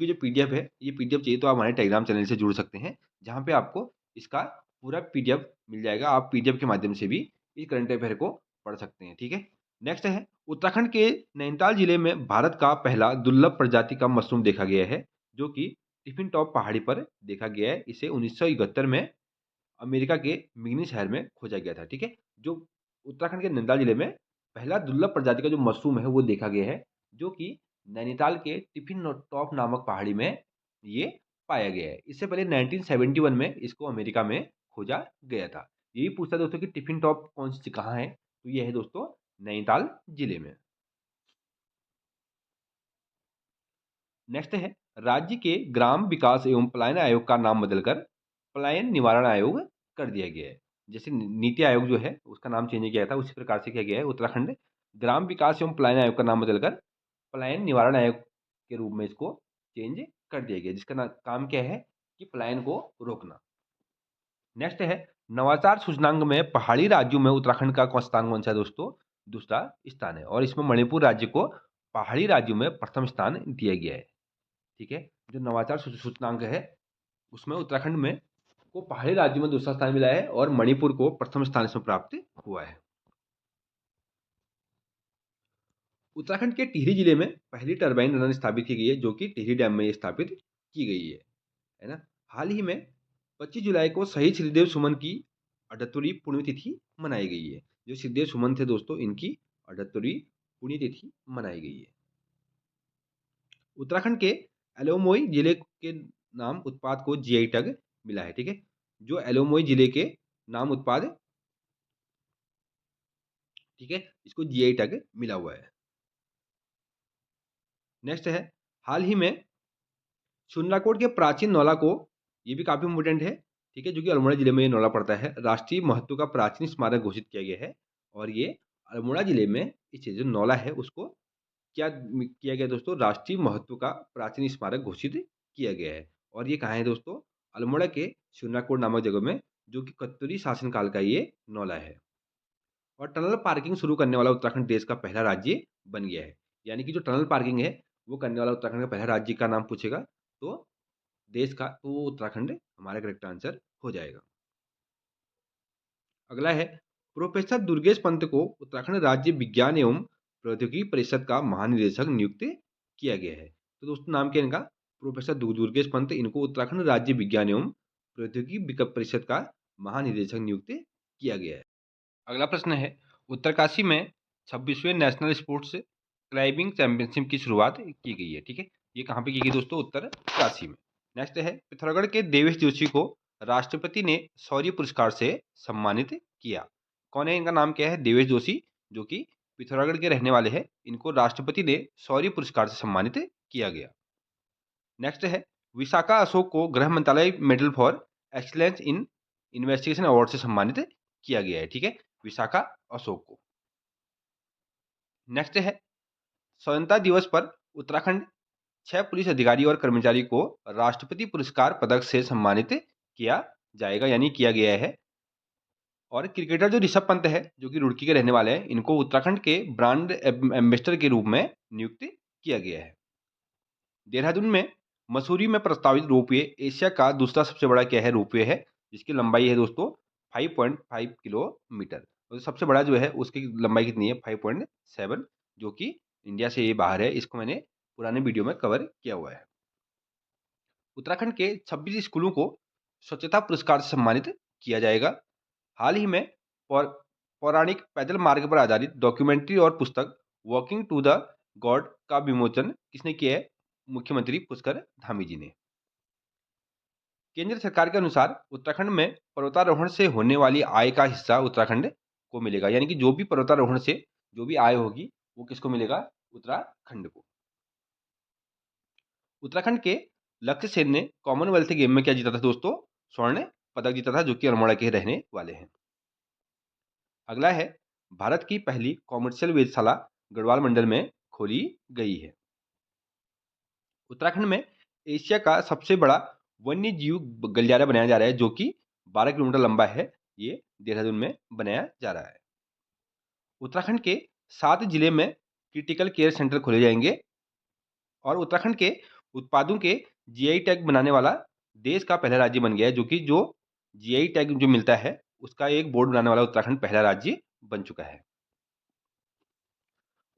जो पीडीएफ है, ये पीडीएफ चाहिए तो आप हमारे टेलीग्राम चैनल से जुड़ सकते हैं, जहां पे आपको इसका पूरा पीडीएफ मिल जाएगा। आप पीडीएफ के माध्यम से भी इस करंट अफेयर को पढ़ सकते हैं। ठीक है, नेक्स्ट है उत्तराखंड के नैनीताल जिले में भारत का पहला दुर्लभ प्रजाति का मशरूम देखा गया है, जो कि टिफिन टॉप पहाड़ी पर देखा गया है। इसे 1971 में अमेरिका के मिग्नी शहर में खोजा गया था। ठीक है, जो उत्तराखंड के नैनीताल जिले में पहला दुर्लभ प्रजाति का जो मशरूम है वो देखा गया है, जो कि नैनीताल के टिफिन टॉप नामक पहाड़ी में ये पाया गया है। इससे पहले 1971 में इसको अमेरिका में खोजा गया था। यही पूछता है दोस्तों कि टिफिन टॉप कौन सी कहाँ है, तो ये है दोस्तों नैनीताल जिले में। नेक्स्ट है राज्य के ग्राम विकास एवं पलायन आयोग का नाम बदलकर पलायन निवारण आयोग कर दिया गया है। जैसे नीति आयोग जो है उसका नाम चेंज किया गया था, उसी प्रकार से किया गया है उत्तराखंड ग्राम विकास एवं पलायन आयोग का नाम बदलकर पलायन निवारण आयोग के रूप में इसको चेंज कर दिया गया, जिसका काम क्या है कि पलायन को रोकना। नेक्स्ट है नवाचार सूचकांक में पहाड़ी राज्यों में उत्तराखंड का स्थान कौन सा है दोस्तों? दूसरा स्थान है, और इसमें मणिपुर राज्य को पहाड़ी राज्यों में प्रथम स्थान दिया गया है। ठीक है, जो नवाचार सूचकांक है उसमें उत्तराखंड में को पहाड़ी राज्यों में दूसरा स्थान मिला है और मणिपुर को प्रथम स्थान इसमें प्राप्त हुआ है। उत्तराखंड के टिहरी जिले में पहली टरबाइन रन स्थापित की गई है, जो कि टिहरी डैम में स्थापित की गई है ना। हाल ही में 25 जुलाई को शहीद श्रीदेव सुमन की 78वीं पुण्यतिथि मनाई गई है। जो श्रीदेव सुमन थे दोस्तों, इनकी 78वीं पुण्यतिथि मनाई गई है। उत्तराखंड के एलोमोई जिले के नाम उत्पाद को जीआई टैग मिला है। ठीक है, जो एलोमोई जिले के नाम उत्पाद, ठीक है, इसको जीआई टैग मिला हुआ है। नेक्स्ट है हाल ही में सुंदराकोट के प्राचीन नौला को, ये भी काफी इंपोर्टेंट है, ठीक है, जो कि अल्मोड़ा जिले में ये नौला पड़ता है, राष्ट्रीय महत्व का प्राचीन स्मारक घोषित किया गया है। और ये अल्मोड़ा जिले में इस जो नौला है उसको क्या किया गया दोस्तों? राष्ट्रीय महत्व का प्राचीन स्मारक घोषित किया गया है। और ये कहाँ है दोस्तों? अल्मोड़ा के सुंदराकोट नामक जगह में, जो कि कत्यूरी शासनकाल का ये नौला है। और टनल पार्किंग शुरू करने वाला उत्तराखंड देश का पहला राज्य बन गया है। यानी कि जो टनल पार्किंग है वो करने वाला उत्तराखंड का पहला राज्य का नाम पूछेगा तो देश का, तो वो उत्तराखंड हमारा करेक्ट आंसर हो जाएगा। अगला है प्रोफेसर दुर्गेश पंत को उत्तराखंड राज्य विज्ञान एवं प्रौद्योगिकी परिषद का महानिदेशक नियुक्त किया गया है। तो दोस्तों नाम क्या है इनका? प्रोफेसर दुर्गेश पंत, इनको उत्तराखंड राज्य विज्ञान एवं प्रौद्योगिकी परिषद का महानिदेशक नियुक्त किया गया है। अगला प्रश्न है उत्तरकाशी में 26वें नेशनल स्पोर्ट्स क्लाइंबिंग चैंपियनशिप की शुरुआत की गई है। ठीक है, ये कहाँ पे की गई दोस्तों? उत्तरकाशी में। नेक्स्ट है पिथौरागढ़ के देवेश जोशी को राष्ट्रपति ने शौर्य पुरस्कार से सम्मानित किया। कौन है? इनका नाम क्या है? देवेश जोशी, जो कि पिथौरागढ़ के रहने वाले हैं। इनको राष्ट्रपति ने शौर्य पुरस्कार से सम्मानित किया गया। नेक्स्ट है विशाखा अशोक को गृह मंत्रालय medal for excellence in investigation award से सम्मानित किया गया है। ठीक है, विशाखा अशोक को। नेक्स्ट है स्वतंत्रता दिवस पर उत्तराखंड 6 पुलिस अधिकारी और कर्मचारी को राष्ट्रपति पुरस्कार पदक से सम्मानित किया जाएगा, यानी किया गया है। और क्रिकेटर जो ऋषभ पंत है, जो कि रुड़की के रहने वाले हैं, इनको उत्तराखंड के ब्रांड एम्बेसडर के रूप में नियुक्त किया गया है। देहरादून में मसूरी में प्रस्तावित रोपवे एशिया का दूसरा सबसे बड़ा क्या है? रोपवे है, जिसकी लंबाई है दोस्तों 5.5 किलोमीटर। तो सबसे बड़ा जो है उसकी लंबाई कितनी है? 5.7, जो कि इंडिया से ये बाहर है। इसको मैंने पुराने वीडियो में कवर किया हुआ है। उत्तराखंड के 26 स्कूलों को स्वच्छता पुरस्कार से सम्मानित किया जाएगा। हाल ही में पौराणिक पैदल मार्ग पर आधारित डॉक्यूमेंट्री और पुस्तक वॉकिंग टू द गॉड का विमोचन किसने किया है? मुख्यमंत्री पुष्कर धामी जी ने। केंद्र सरकार के अनुसार उत्तराखंड में पर्वतारोहण से होने वाली आय का हिस्सा उत्तराखंड को मिलेगा, यानी कि जो भी पर्वतारोहण से जो भी आय होगी वो किसको मिलेगा? उत्तराखंड को। उत्तराखंड के लक्ष्य सेन ने कॉमनवेल्थ गेम में क्या जीता था दोस्तों? स्वर्ण पदक जीता था, जो कि अल्मोड़ा के रहने वाले हैं। अगला है भारत की पहली कॉमर्शियल वेधशाला गढ़वाल मंडल में खोली गई है। उत्तराखंड में एशिया का सबसे बड़ा वन्य जीव गलियारा बनाया जा रहा है, जो कि 12 किलोमीटर लंबा है। ये देहरादून में बनाया जा रहा है। उत्तराखंड के 7 जिले में क्रिटिकल केयर सेंटर खोले जाएंगे। और उत्तराखंड के उत्पादों के जीआई टैग बनाने वाला देश का पहला राज्य बन गया है, जो कि जो जीआई टैग जो मिलता है उसका एक बोर्ड बनाने वाला उत्तराखंड पहला राज्य बन चुका है।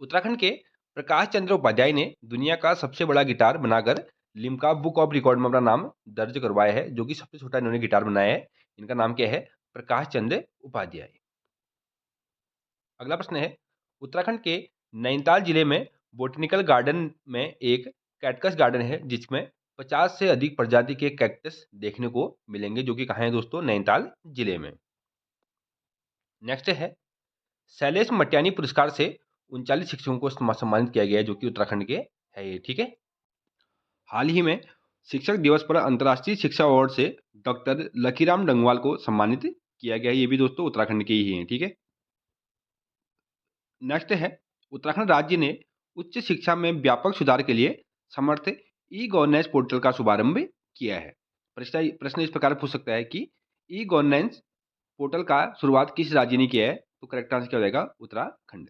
उत्तराखंड के प्रकाश चंद्र उपाध्याय ने दुनिया का सबसे बड़ा गिटार बनाकर लिम्का बुक ऑफ रिकॉर्ड में अपना नाम दर्ज करवाया है। जो कि सबसे छोटा इन्होंने गिटार बनाया है। इनका नाम क्या है? प्रकाश चंद्र उपाध्याय। अगला प्रश्न है, उत्तराखंड के नैनीताल जिले में बोटेनिकल गार्डन में एक कैक्टस गार्डन है जिसमें 50 से अधिक प्रजाति के कैक्टस देखने को मिलेंगे, जो कि कहाँ है दोस्तों? नैनीताल जिले में। नेक्स्ट है, शैलेश मटियानी पुरस्कार से 39 शिक्षकों को सम्मानित किया गया है, जो कि उत्तराखंड के है ये। ठीक है। हाल ही में शिक्षक दिवस पर अंतर्राष्ट्रीय शिक्षा अवार्ड से डॉक्टर लकीराम डंगवाल को सम्मानित किया गया है। ये भी दोस्तों उत्तराखंड के ही हैं। ठीक है। नेक्स्ट है, उत्तराखंड राज्य ने उच्च शिक्षा में व्यापक सुधार के लिए समर्थ ई गवर्नेंस पोर्टल का शुभारंभ किया है। प्रश्न इस प्रकार पूछ सकता है कि ई गवर्नेंस पोर्टल का शुरुआत किस राज्य ने किया है? तो करेक्ट आंसर क्या हो जाएगा? उत्तराखंड।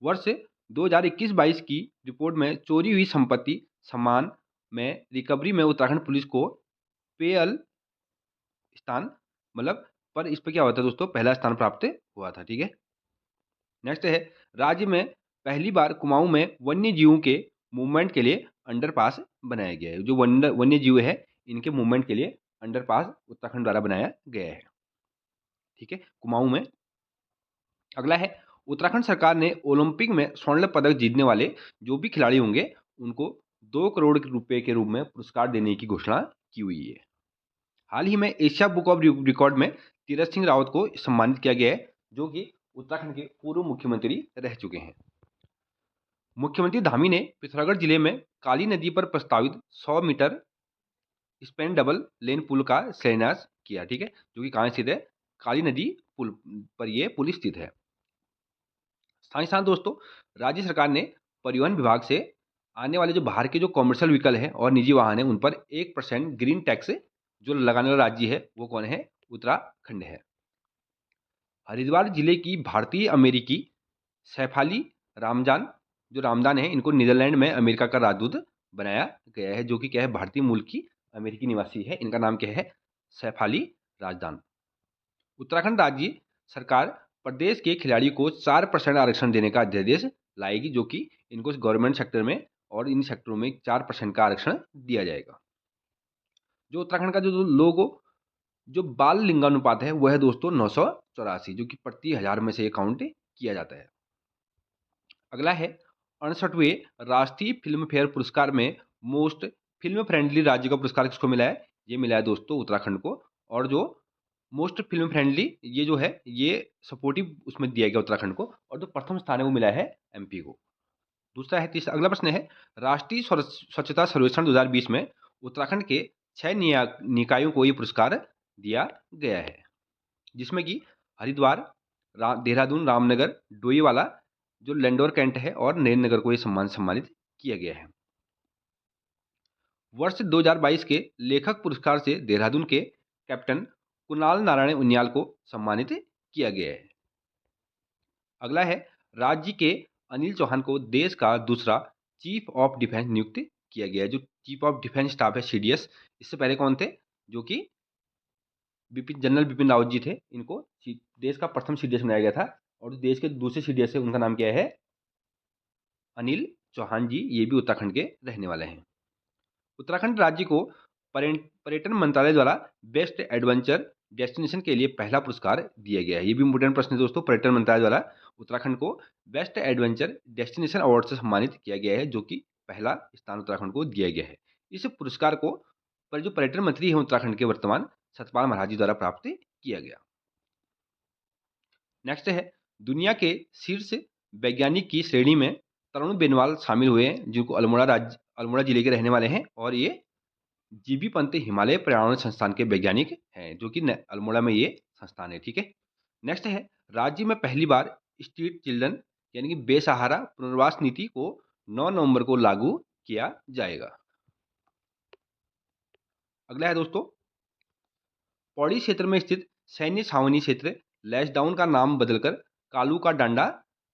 वर्ष 2021-22 की रिपोर्ट में चोरी हुई संपत्ति सामान में रिकवरी में उत्तराखंड पुलिस को पेयल स्थान मतलब पर इस पर क्या होता है दोस्तों? पहला स्थान प्राप्त हुआ था। ठीक है। नेक्स्ट है, राज्य में पहली बार कुमाऊं में वन्य जीवों के मूवमेंट के लिए अंडरपास बनाया गया है। जो वन्य जीव है इनके मूवमेंट के लिए अंडरपास उत्तराखंड द्वारा बनाया गया है। ठीक है, कुमाऊं में। अगला है, उत्तराखंड सरकार ने ओलंपिक में स्वर्ण पदक जीतने वाले जो भी खिलाड़ी होंगे उनको 2 करोड़ रुपए के रूप में पुरस्कार देने की घोषणा की हुई है। हाल ही में एशिया बुक ऑफ रिकॉर्ड में तीरथ सिंह रावत को सम्मानित किया गया है, जो कि उत्तराखंड के पूर्व मुख्यमंत्री रह चुके हैं। मुख्यमंत्री धामी ने पिथौरागढ़ जिले में काली नदी पर प्रस्तावित 100 मीटर स्पैन डबल लेन पुल का शिलान्यास किया। ठीक है, जो कि कहाँ स्थित है? काली नदी पुल पर यह पुल स्थित है। साथ ही साथ दोस्तों, राज्य सरकार ने परिवहन विभाग से आने वाले जो बाहर के जो कॉमर्शियल व्हीकल है और निजी वाहन है उन पर 1% ग्रीन टैक्स जो लगाने वाला राज्य है वो कौन है? उत्तराखंड है। हरिद्वार जिले की भारतीय अमेरिकी सैफाली रामजान जो रामदान है इनको नीदरलैंड में अमेरिका का राजदूत बनाया गया है, जो कि क्या है? भारतीय मूल की अमेरिकी निवासी है। इनका नाम क्या है? सैफाली राजदान। उत्तराखंड राज्य सरकार प्रदेश के खिलाड़ियों को 4% आरक्षण देने का अध्यादेश लाएगी, जो कि इनको गवर्नमेंट सेक्टर में और इन सेक्टरों में 4% का आरक्षण दिया जाएगा। जो उत्तराखंड का जो लोगो जो बाल लिंगानुपात है वह है दोस्तों 984, जो कि प्रति हजार में से ये काउंट किया जाता है। अगला है, 68वें राष्ट्रीय फिल्म फेयर पुरस्कार में मोस्ट फिल्म फ्रेंडली राज्य का पुरस्कार किसको मिला है? ये मिला है दोस्तों उत्तराखंड को। और जो मोस्ट फिल्म फ्रेंडली ये जो है ये सपोर्टिव उसमें दिया गया उत्तराखंड को, और जो प्रथम स्थान है वो मिला है एमपी को। दूसरा है तीसरा अगला प्रश्न है, राष्ट्रीय स्वच्छता सर्वेक्षण 2020 में उत्तराखंड के 6 निकायों को ये पुरस्कार दिया गया है, जिसमें कि हरिद्वार, देहरादून, रामनगर, डोईवाला, जो लैंडोर कैंट है और नरेंद्र नगर को ये सम्मानित किया गया है। वर्ष 2022 के लेखक पुरस्कार से देहरादून के कैप्टन कुणाल नारायण उनियाल को सम्मानित किया गया है। अगला है, राज्य के अनिल चौहान को देश का दूसरा चीफ ऑफ डिफेंस नियुक्त किया गया है। जो चीफ ऑफ डिफेंस स्टाफ है सीडीएस, इससे पहले कौन थे? जो कि जनरल बिपिन रावत जी थे। इनको देश का प्रथम सीडीएस बनाया गया था, और देश के दूसरे सीडीएस है उनका नाम क्या है? अनिल चौहान जी। ये भी उत्तराखंड के रहने वाले हैं। उत्तराखंड राज्य को पर्यटन मंत्रालय द्वारा बेस्ट एडवेंचर डेस्टिनेशन के लिए पहला पुरस्कार दिया गया है। ये भी इंपोर्टेंट प्रश्न है दोस्तों। पर्यटन मंत्रालय द्वारा उत्तराखंड को बेस्ट एडवेंचर डेस्टिनेशन अवार्ड से सम्मानित किया गया है, जो कि पहला स्थान उत्तराखंड को दिया गया है। इस पुरस्कार को पर जो पर्यटन मंत्री हैं उत्तराखंड के वर्तमान सतपाल महाराज जी द्वारा प्राप्त किया गया। नेक्स्ट है, दुनिया के शीर्ष वैज्ञानिक की श्रेणी में तरुण बेनवाल शामिल हुए हैं, जिनको अल्मोड़ा जिले के रहने वाले हैं, और ये जीबी पंत हिमालय पर्यावरण संस्थान के वैज्ञानिक हैं, जो कि अल्मोड़ा में ये संस्थान है। ठीक है। नेक्स्ट है, राज्य में पहली बार स्ट्रीट चिल्ड्रन यानी कि बेसहारा पुनर्वास नीति को 9 नवंबर को लागू किया जाएगा। अगला है दोस्तों, पौड़ी क्षेत्र में स्थित सैन्य छावनी क्षेत्र लैशडाउन का नाम बदलकर कालू का डांडा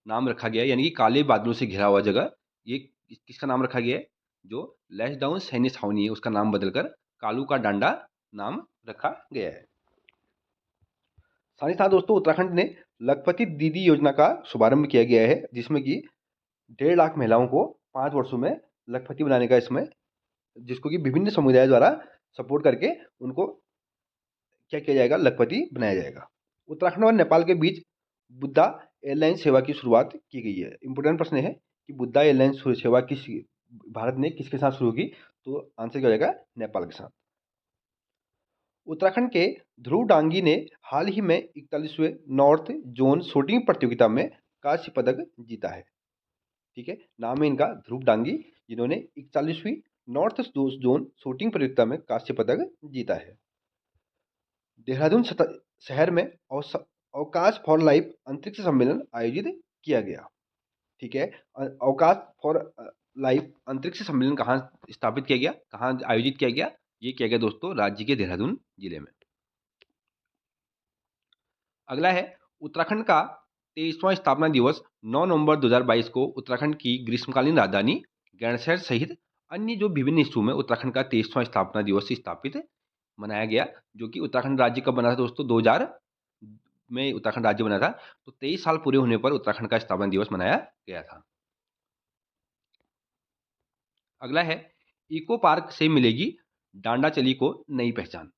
नाम रखा गया है, यानी कि काले बादलों से घिरा हुआ जगह। ये किसका नाम रखा गया है? जो लैशडाउन सैन्य छावनी है उसका नाम बदलकर कालू का डांडा नाम रखा गया है। साथ ही साथ दोस्तों, उत्तराखंड ने लखपति दीदी योजना का शुभारंभ किया गया है, जिसमें कि 1.5 लाख महिलाओं को 5 वर्षों में लखपति बनाने का इसमें, जिसको कि विभिन्न समुदाय द्वारा सपोर्ट करके उनको क्या किया जाएगा, लखपति बनाया जाएगा। उत्तराखंड और नेपाल के बीच बुद्धा एयरलाइंस सेवा की शुरुआत की गई है। इंपोर्टेंट प्रश्न है कि बुद्धा एयरलाइंस सेवा किस भारत ने किसके साथ शुरू की, तो आंसर क्या हो जाएगा, नेपाल के साथ। उत्तराखंड के ध्रुव डांगी ने हाल ही में 41वें नॉर्थ जोन शूटिंग प्रतियोगिता में कांस्य पदक जीता है। ठीक है, नाम है इनका ध्रुव डांगी, जिन्होंने 41वीं नॉर्थ जोन शूटिंग प्रतियोगिता में कांस्य पदक जीता है। देहरादून शहर में अवकाश फॉर लाइफ अंतरिक्ष सम्मेलन आयोजित किया गया। ठीक है, अवकाश फॉर लाइफ अंतरिक्ष सम्मेलन कहाँ स्थापित किया गया, कहाँ आयोजित किया गया, ये किया गया दोस्तों राज्य के देहरादून जिले में। अगला है उत्तराखंड का 23वां स्थापना दिवस 9 नवंबर 2022 को उत्तराखंड की ग्रीष्मकालीन राजधानी गैरसैंण सहित अन्य जो विभिन्न हिस्सों में उत्तराखंड का 23वां स्थापना दिवस स्थापित मनाया गया, जो कि उत्तराखंड राज्य कब बना था दोस्तों, 2000 में उत्तराखंड राज्य बना था। तो 23 साल पूरे होने पर उत्तराखंड का स्थापना दिवस मनाया गया था। अगला है इको पार्क से मिलेगी डांडाचली को नई पहचान।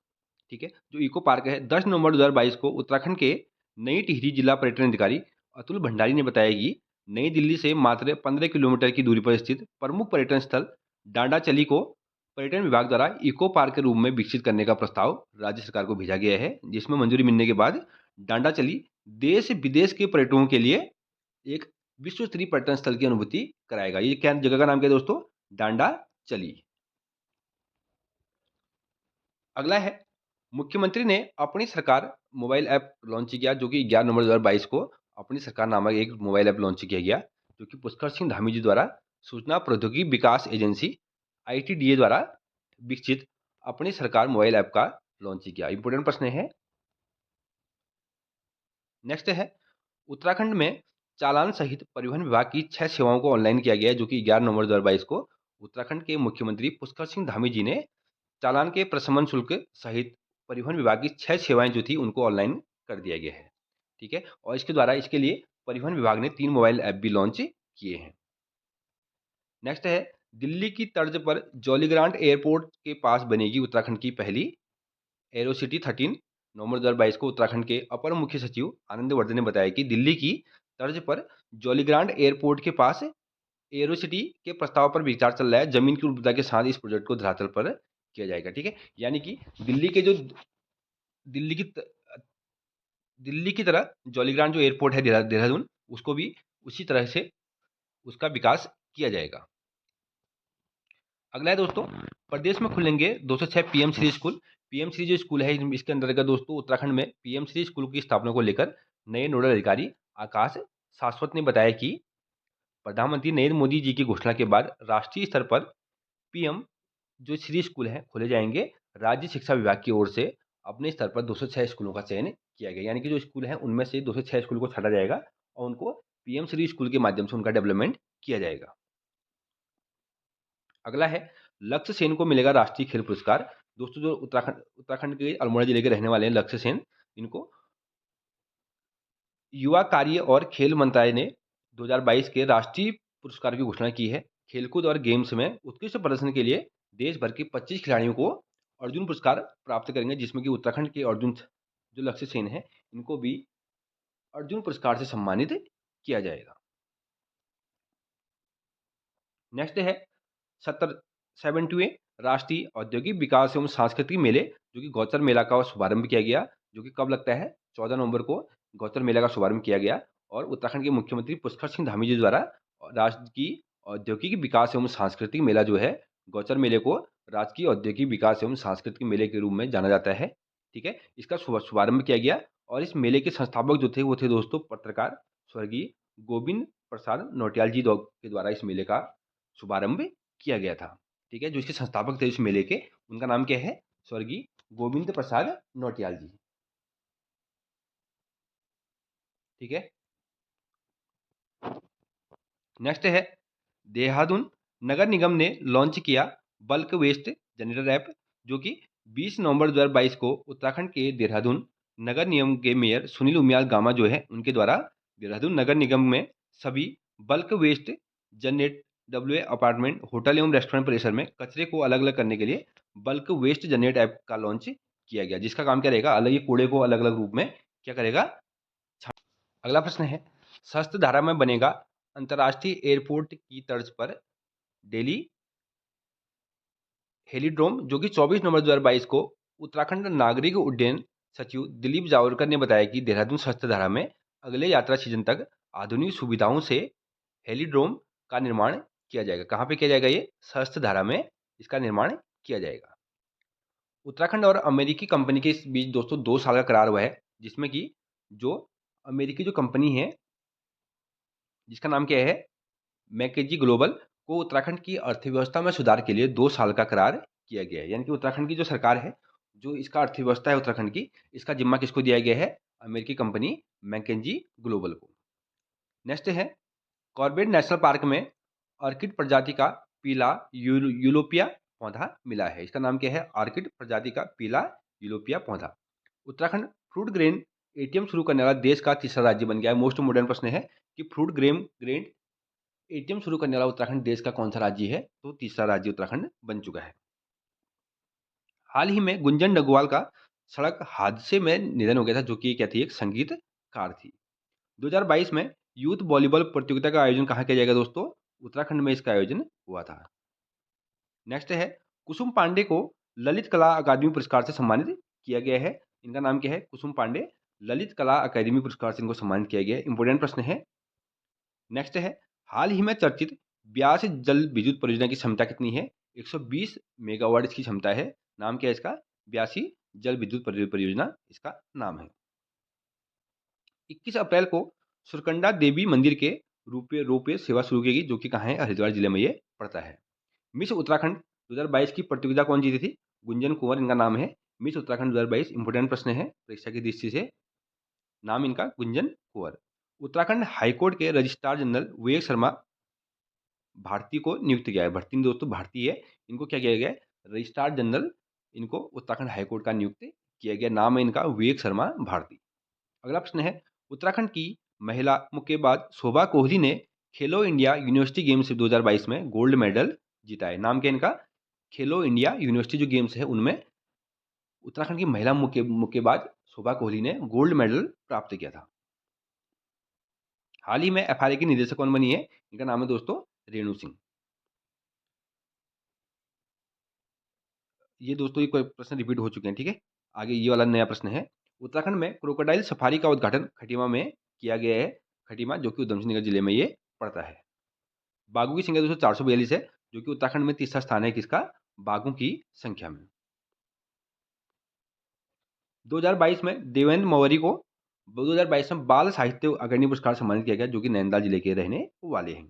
ठीक है, जो इको पार्क है 10 नवंबर 2022 को उत्तराखंड के नई टिहरी जिला पर्यटन अधिकारी अतुल भंडारी ने बताया कि नई दिल्ली से मात्र 15 किलोमीटर की दूरी पर स्थित प्रमुख पर्यटन स्थल डांडाचली को पर्यटन विभाग द्वारा इको पार्क के रूप में विकसित करने का प्रस्ताव राज्य सरकार को भेजा गया है, जिसमें मंजूरी मिलने के बाद डांडाचली देश विदेश के पर्यटकों के लिए एक विश्व स्तरीय पर्यटन स्थल की अनुभूति कराएगा। ये क्या जगह का नाम क्या है दोस्तों, डांडाचली। अगला है मुख्यमंत्री ने अपनी सरकार मोबाइल ऐप लॉन्च किया, जो कि 11 नवंबर 2022 को अपनी सरकार नामक एक मोबाइल ऐप लॉन्च किया गया, जो कि पुष्कर सिंह धामी जी द्वारा सूचना प्रौद्योगिकी विकास एजेंसी ITDA द्वारा विकसित अपनी सरकार मोबाइल ऐप का लॉन्च किया। इंपोर्टेंट प्रश्न है। नेक्स्ट है उत्तराखंड में चालान सहित परिवहन विभाग की 6 सेवाओं को ऑनलाइन किया गया है, जो कि 11 नवंबर 2022 को उत्तराखंड के मुख्यमंत्री पुष्कर सिंह धामी जी ने चालान के प्रशमन शुल्क सहित परिवहन विभाग की 6 सेवाएं जो थी उनको ऑनलाइन कर दिया गया है। ठीक है, और इसके द्वारा इसके लिए परिवहन विभाग ने 3 मोबाइल ऐप भी लॉन्च किए हैं। नेक्स्ट है दिल्ली की तर्ज पर जॉलीग्रांट एयरपोर्ट के पास बनेगी उत्तराखंड की पहली एरोसिटी। 13 नवंबर 2022 को उत्तराखंड के अपर मुख्य सचिव आनंदवर्धन ने बताया कि दिल्ली की तर्ज पर जॉलीग्रांट एयरपोर्ट के पास एरोसिटी के प्रस्ताव पर विचार चल रहा है। जमीन की उर्वरता के साथ इस प्रोजेक्ट को धरातल पर किया जाएगा। ठीक है, यानी कि दिल्ली के जो दिल्ली की दिल्ली की तरह जॉलीग्रांट जो एयरपोर्ट है देहरादून, उसको भी उसी तरह से उसका विकास किया जाएगा। अगला है दोस्तों, प्रदेश में खुलेंगे 206 PM Shri school. PM Shri जो स्कूल है इसके अंतर्गत दोस्तों उत्तराखंड में PM श्री स्कूल की स्थापना को लेकर नए नोडल अधिकारी आकाश शाश्वत ने बताया कि प्रधानमंत्री नरेंद्र मोदी जी की घोषणा के बाद राष्ट्रीय स्तर पर PM जो श्री स्कूल हैं खोले जाएंगे। राज्य शिक्षा विभाग की ओर से अपने स्तर पर 206 स्कूलों का चयन किया गया, यानी कि जो स्कूल हैं उनमें से 206 स्कूल को छाटा जाएगा और उनको PM श्री स्कूल के माध्यम से उनका डेवलपमेंट किया जाएगा। अगला है लक्ष्य सेन को मिलेगा राष्ट्रीय खेल पुरस्कार। दोस्तों जो उत्तराखंड के अल्मोड़ा जिले के रहने वाले हैं लक्ष्य सेन, इनको युवा कार्य और खेल मंत्रालय ने 2022 के राष्ट्रीय पुरस्कार की घोषणा की है। खेलकूद और गेम्स में उत्कृष्ट प्रदर्शन के लिए देश भर के 25 खिलाड़ियों को अर्जुन पुरस्कार प्राप्त करेंगे, जिसमें कि उत्तराखंड के अर्जुन जो लक्ष्य सेन है इनको भी अर्जुन पुरस्कार से सम्मानित किया जाएगा। नेक्स्ट है 70वें राष्ट्रीय औद्योगिक विकास एवं सांस्कृतिक मेले, जो कि गौचर मेला का शुभारंभ किया गया, जो कि कब लगता है 14 नवंबर को गौचर मेला का शुभारंभ किया गया और उत्तराखंड के मुख्यमंत्री पुष्कर सिंह धामी जी द्वारा राष्ट्रीय औद्योगिक विकास एवं सांस्कृतिक मेला जो है गौचर मेले को राजकीय औद्योगिक विकास एवं सांस्कृतिक मेले के रूप में जाना जाता है। ठीक है, इसका शुभारंभ किया गया और इस मेले के संस्थापक जो थे वो थे दोस्तों पत्रकार स्वर्गीय गोविंद प्रसाद नौटियाल जी के द्वारा इस मेले का शुभारंभ किया गया था। ठीक है, जो इसके संस्थापक थे इस मेले के, उनका नाम क्या है, स्वर्गीय गोविंद प्रसाद नौटियाल जी। ठीक है, नेक्स्ट है देहरादून नगर निगम ने लॉन्च किया बल्क वेस्ट जनरेटर ऐप, जो कि 20 नवंबर 2022 को उत्तराखंड के देहरादून नगर निगम के मेयर सुनील उनियाल गामा जो है उनके द्वारा देहरादून नगर निगम में सभी बल्क वेस्ट जनरेट डब्ल्यू अपार्टमेंट होटल एवं रेस्टोरेंट परिसर में कचरे को अलग अलग करने के लिए बल्क वेस्ट जनरेट ऐप का लॉन्च किया गया, जिसका काम क्या रहेगा, अलग ही कूड़े को अलग अलग रूप में क्या करेगा। अगला प्रश्न है, शस्त्र धारा में बनेगा अंतर्राष्ट्रीय एयरपोर्ट की तर्ज पर दिल्ली हेलीड्रोम, जो कि 24 नवंबर 2022 को उत्तराखंड नागरिक उड्डयन सचिव दिलीप जावलकर ने बताया कि देहरादून शस्त्र धारा में अगले यात्रा सीजन तक आधुनिक सुविधाओं से हेलीड्रोम का निर्माण किया जाएगा। कहाँ पे किया जाएगा? ये शस्त्र धारा में इसका निर्माण किया जाएगा। उत्तराखंड और अमेरिकी कंपनी के इस बीच दोस्तों 2 साल का करार हुआ है, जिसमें कि जो अमेरिकी जो कंपनी है जिसका नाम क्या है, मैकेजी ग्लोबल, को उत्तराखंड की अर्थव्यवस्था में सुधार के लिए 2 साल का करार किया गया है। यानी कि उत्तराखंड की जो सरकार है, जो इसका अर्थव्यवस्था है उत्तराखंड की, इसका जिम्मा किसको दिया गया है? अमेरिकी कंपनी मैकेजी ग्लोबल को। नेक्स्ट है, कॉर्बेट नेशनल पार्क में ऑर्किड प्रजाति का पीला यूरोपिया पौधा मिला है। इसका नाम क्या है? ऑर्किड प्रजाति का पीला यूरोपिया पौधा। उत्तराखंड फ्रूट ग्रेन एटीएम शुरू करने वाला देश का तीसरा राज्य बन गया है। मोस्ट मॉडर्न प्रश्न है कि फ्रूट ग्रेन एटीएम शुरू करने वाला उत्तराखंड देश का कौन सा राज्य है? तो तीसरा राज्य उत्तराखंड बन चुका है। हाल ही में गुंजन डगवाल का सड़क हादसे में निधन हो गया था, जो कि क्या थी? एक संगीतकार थी। 2022 में यूथ वॉलीबॉल प्रतियोगिता का आयोजन कहाँ किया जाएगा दोस्तों? उत्तराखंड में इसका आयोजन हुआ था। नेक्स्ट है, कुसुम पांडे को ललित कला अकादमी पुरस्कार से सम्मानित किया गया है। इनका नाम क्या है? कुसुम पांडे। ललित कला अकादमी पुरस्कार से इनको सम्मानित किया गया है। इंपोर्टेंट प्रश्न है। नेक्स्ट है, हाल ही में चर्चित ब्यास जल विद्युत परियोजना की क्षमता कितनी है? 120 मेगावाट इसकी क्षमता है। नाम क्या है इसका? ब्यासी जल विद्युत परियोजना इसका नाम है। 21 अप्रैल को सुरकंडा देवी मंदिर के रोपवे सेवा शुरू की गई, जो कि कहाँ है? हरिद्वार जिले में ये पड़ता है। मिस उत्तराखंड 2022 की प्रतियोगिता कौन जीती थी? गुंजन कुंवर इनका नाम है। मिस उत्तराखंड 2022 इंपोर्टेंट प्रश्न है परीक्षा की दृष्टि से। नाम इनका गुंजन कुंवर। उत्तराखंड हाईकोर्ट के रजिस्ट्रार जनरल विवेक शर्मा भारती को नियुक्त किया है। भर्ती दोस्तों भारती है, इनको क्या किया गया है? रजिस्ट्रार जनरल इनको उत्तराखंड हाईकोर्ट का नियुक्त किया गया। नाम है इनका विवेक शर्मा भारती। अगला प्रश्न है, उत्तराखंड की महिला मुक्केबाज शोभा कोहली ने खेलो इंडिया यूनिवर्सिटी गेम्स 2022 में गोल्ड मेडल जीता है। नाम क्या इनका? खेलो इंडिया यूनिवर्सिटी जो गेम्स है उनमें उत्तराखंड की महिला मुक्केबाज शोभा कोहली ने गोल्ड मेडल प्राप्त किया था। हाल ही में एफआरए की निदेशक कौन बनी है? इनका नाम है दोस्तों रेणु सिंह। ये दोस्तों ये कोई प्रश्न रिपीट हो चुके हैं, ठीक है। आगे ये वाला नया प्रश्न है, उत्तराखंड में क्रोकोडाइल सफारी का उद्घाटन खटीमा में किया गया है। खटीमा जो कि उधम सिंह नगर जिले में ये पड़ता है। बाघों की संख्या दोस्तों 442 है, जो कि उत्तराखंड में तीसरा स्थान है किसका? बाघों की संख्या में। 2022 में देवेंद्र मौर्य को 2022 में बाल साहित्य अकादमी पुरस्कार सम्मानित किया गया, जो कि नैनीताल जिले के रहने वाले हैं।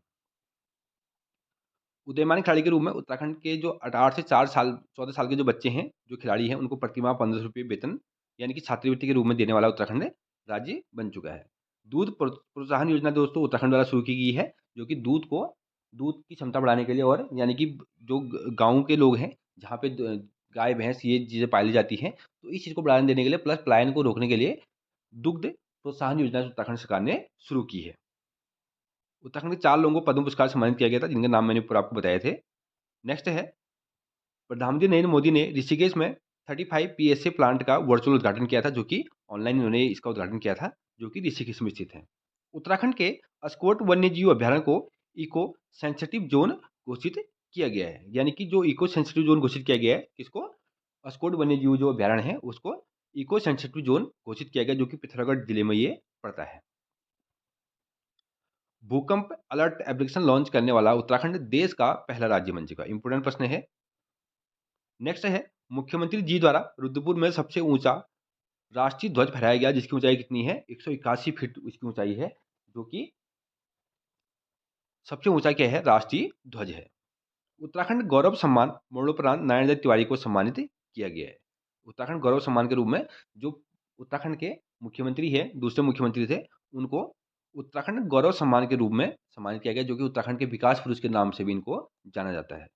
उदीयमान खिलाड़ी के रूप में उत्तराखंड के जो 8 से 4 साल 14 साल के जो बच्चे हैं, जो खिलाड़ी हैं, उनको प्रतिमाह 1500 रुपये वेतन यानी कि छात्रवृत्ति के रूप में देने वाला उत्तराखंड राज्य बन चुका है। दूध प्रोत्साहन योजना दोस्तों उत्तराखंड द्वारा शुरू की गई है, जो कि दूध की क्षमता बढ़ाने के लिए, और यानी कि जो गाँव के लोग हैं जहाँ पे गाय भैंस ये चीज़ें पाली जाती हैं, तो इस चीज़ को बढ़ावा देने के लिए प्लस पलायन को रोकने के लिए दुग्ध प्रोत्साहन योजना उत्तराखंड सरकार ने शुरू की है। उत्तराखंड के 4 लोगों को पद्म पुरस्कार से सम्मानित किया गया था, जिनके नाम मैंने ऊपर आपको बताए थे। नेक्स्ट है, प्रधानमंत्री नरेंद्र मोदी ने ऋषिकेश में 35 पीएसए प्लांट का वर्चुअल उद्घाटन किया था, जो कि ऑनलाइन उन्होंने इसका उद्घाटन किया था, जो कि ऋषिकेश में स्थित है। उत्तराखंड के अस्कोट वन्यजीव अभ्यारण्य को इको सेंसिटिव जोन घोषित किया गया है। यानी कि जो इको सेंसिटिव जोन घोषित किया गया है किसको? अस्कोट वन्यजीव जो अभ्यारण्य है उसको इको सेंसिटिव जोन घोषित किया गया, जो कि पिथौरागढ़ जिले में ये पड़ता है। भूकंप अलर्ट एप्लीकेशन लॉन्च करने वाला उत्तराखंड देश का पहला राज्य बन चुका। इंपोर्टेंट प्रश्न है। नेक्स्ट है, मुख्यमंत्री जी द्वारा रुद्रपुर में सबसे ऊंचा राष्ट्रीय ध्वज फहराया गया, जिसकी ऊंचाई कितनी है? 181 फीट इसकी ऊंचाई है, जो कि सबसे ऊंचा क्या है? राष्ट्रीय ध्वज है। उत्तराखंड गौरव सम्मान मरणोपरांत नारायण दत्त तिवारी को सम्मानित किया गया है। उत्तराखंड गौरव सम्मान के रूप में जो उत्तराखंड के मुख्यमंत्री है, दूसरे मुख्यमंत्री थे, उनको उत्तराखंड गौरव सम्मान के रूप में सम्मानित किया गया, जो कि उत्तराखंड के विकास पुरुष के नाम से भी इनको जाना जाता है।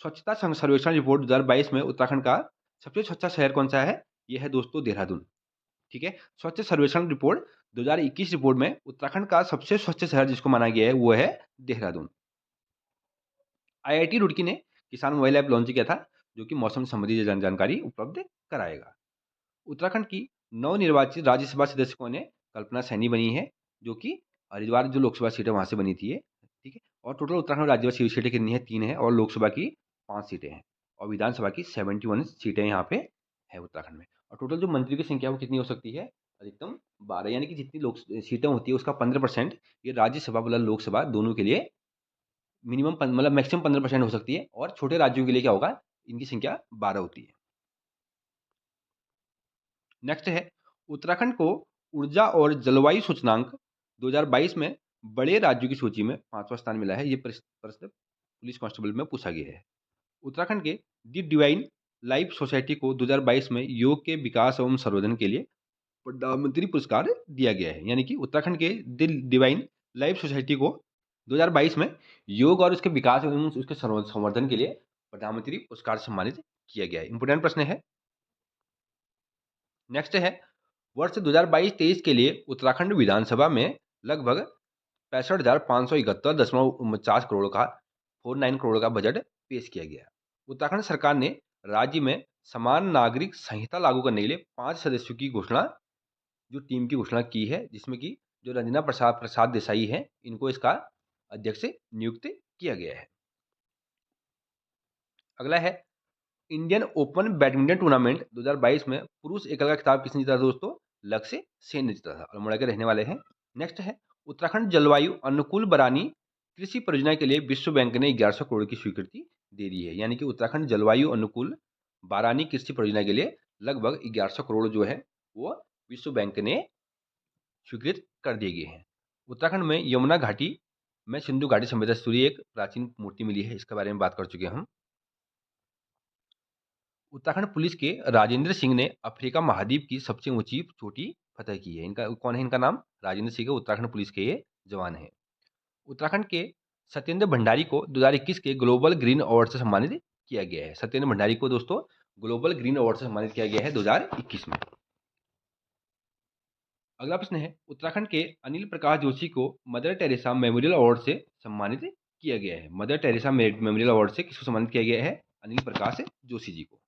स्वच्छता सर्वेक्षण रिपोर्ट 2022 में उत्तराखंड का सबसे अच्छा शहर कौन सा है? यह है दोस्तों देहरादून, ठीक है। स्वच्छ सर्वेक्षण रिपोर्ट 2021 रिपोर्ट में उत्तराखंड का सबसे स्वच्छ शहर जिसको माना गया है वो है देहरादून। आईआईटी रुड़की ने किसान मोबाइल ऐप लॉन्च किया था जो कि मौसम संबंधी जानकारी उपलब्ध कराएगा। उत्तराखंड की नवनिर्वाचित राज्यसभा सदस्य कौन है? कल्पना सैनी बनी है, जो कि हरिद्वार जो लोकसभा सीट है वहां से बनी थी ये, ठीक है। और टोटल उत्तराखंड राज्यसभा सीटें कितनी है? 3 है, और लोकसभा की 5 सीटें हैं, और विधानसभा की 71 सीटें यहाँ पे है उत्तराखंड में। और टोटल जो मंत्री की संख्या वो कितनी हो सकती है? अधिकतम 12, यानी कि जितनी लोक सीटें होती है उसका 15% ये राज्यसभा मतलब लोकसभा दोनों के लिए मिनिमम मतलब मैक्सिमम 15% हो सकती है, और छोटे राज्यों के लिए क्या होगा? इनकी संख्या 12 होती है। नेक्स्ट है, उत्तराखंड को ऊर्जा और जलवायु सूचकांक 2022 में बड़े राज्यों की सूची में 5वां स्थान मिला है। ये प्रश्न पुलिस कांस्टेबल में पूछा गया है। उत्तराखंड के दी डिवाइन लाइफ सोसाइटी को 2022 में योग के विकास एवं संवर्धन के लिए प्रधानमंत्री पुरस्कार दिया गया है। यानी कि उत्तराखंड के दी डिवाइन लाइफ सोसाइटी को 2022 में योग और उसके विकास एवं उसके संवर्धन के लिए प्रधानमंत्री पुरस्कार से सम्मानित किया गया है। इंपोर्टेंट प्रश्न है। नेक्स्ट है, वर्ष 2022-23 के लिए उत्तराखंड विधानसभा में लगभग 65,571.49 करोड़ का 49 करोड़ का बजट पेश किया गया। उत्तराखंड सरकार ने राज्य में समान नागरिक संहिता लागू करने के लिए 5 सदस्यों की घोषणा, जो टीम की घोषणा की है, जिसमें कि जो रंजना प्रसाद प्रसाद देसाई है, इनको इसका अध्यक्ष नियुक्त किया गया है। अगला है, इंडियन ओपन बैडमिंटन टूर्नामेंट 2022 में पुरुष एकल का खिताब किसने जीता था दोस्तों? लक्ष्य सेन ने जीता था, अल्मोड़ा के रहने वाले हैं। नेक्स्ट है, उत्तराखंड जलवायु अनुकूल बरानी कृषि परियोजना के लिए विश्व बैंक ने 1100 करोड़ की स्वीकृति दे दी है। यानी कि उत्तराखंड जलवायु अनुकूल बारानी कृषि परियोजना के लिए लगभग 1100 करोड़ जो है वो विश्व बैंक ने स्वीकृत कर दिए गए हैं। उत्तराखंड में यमुना घाटी में सिंधु घाटी सभ्यता से जुड़ी एक प्राचीन मूर्ति मिली है, इसके बारे में बात कर चुके हैं हम। उत्तराखंड पुलिस के राजेंद्र सिंह ने अफ्रीका महाद्वीप की सबसे ऊंची चोटी फतह की है। इनका कौन है? इनका नाम राजेंद्र सिंह है। उत्तराखंड पुलिस के ये जवान हैं। उत्तराखंड के सत्येंद्र भंडारी को 2021 के ग्लोबल ग्रीन अवार्ड से सम्मानित किया गया है। सत्येंद्र भंडारी को दोस्तों ग्लोबल ग्रीन अवार्ड से सम्मानित किया गया है 2021 में। अगला प्रश्न है, उत्तराखंड के अनिल प्रकाश जोशी को मदर टेरेसा मेमोरियल अवार्ड से सम्मानित किया गया है। मदर टेरेसा मेमोरियल अवार्ड से किसको सम्मानित किया गया है? अनिल प्रकाश जोशी जी को।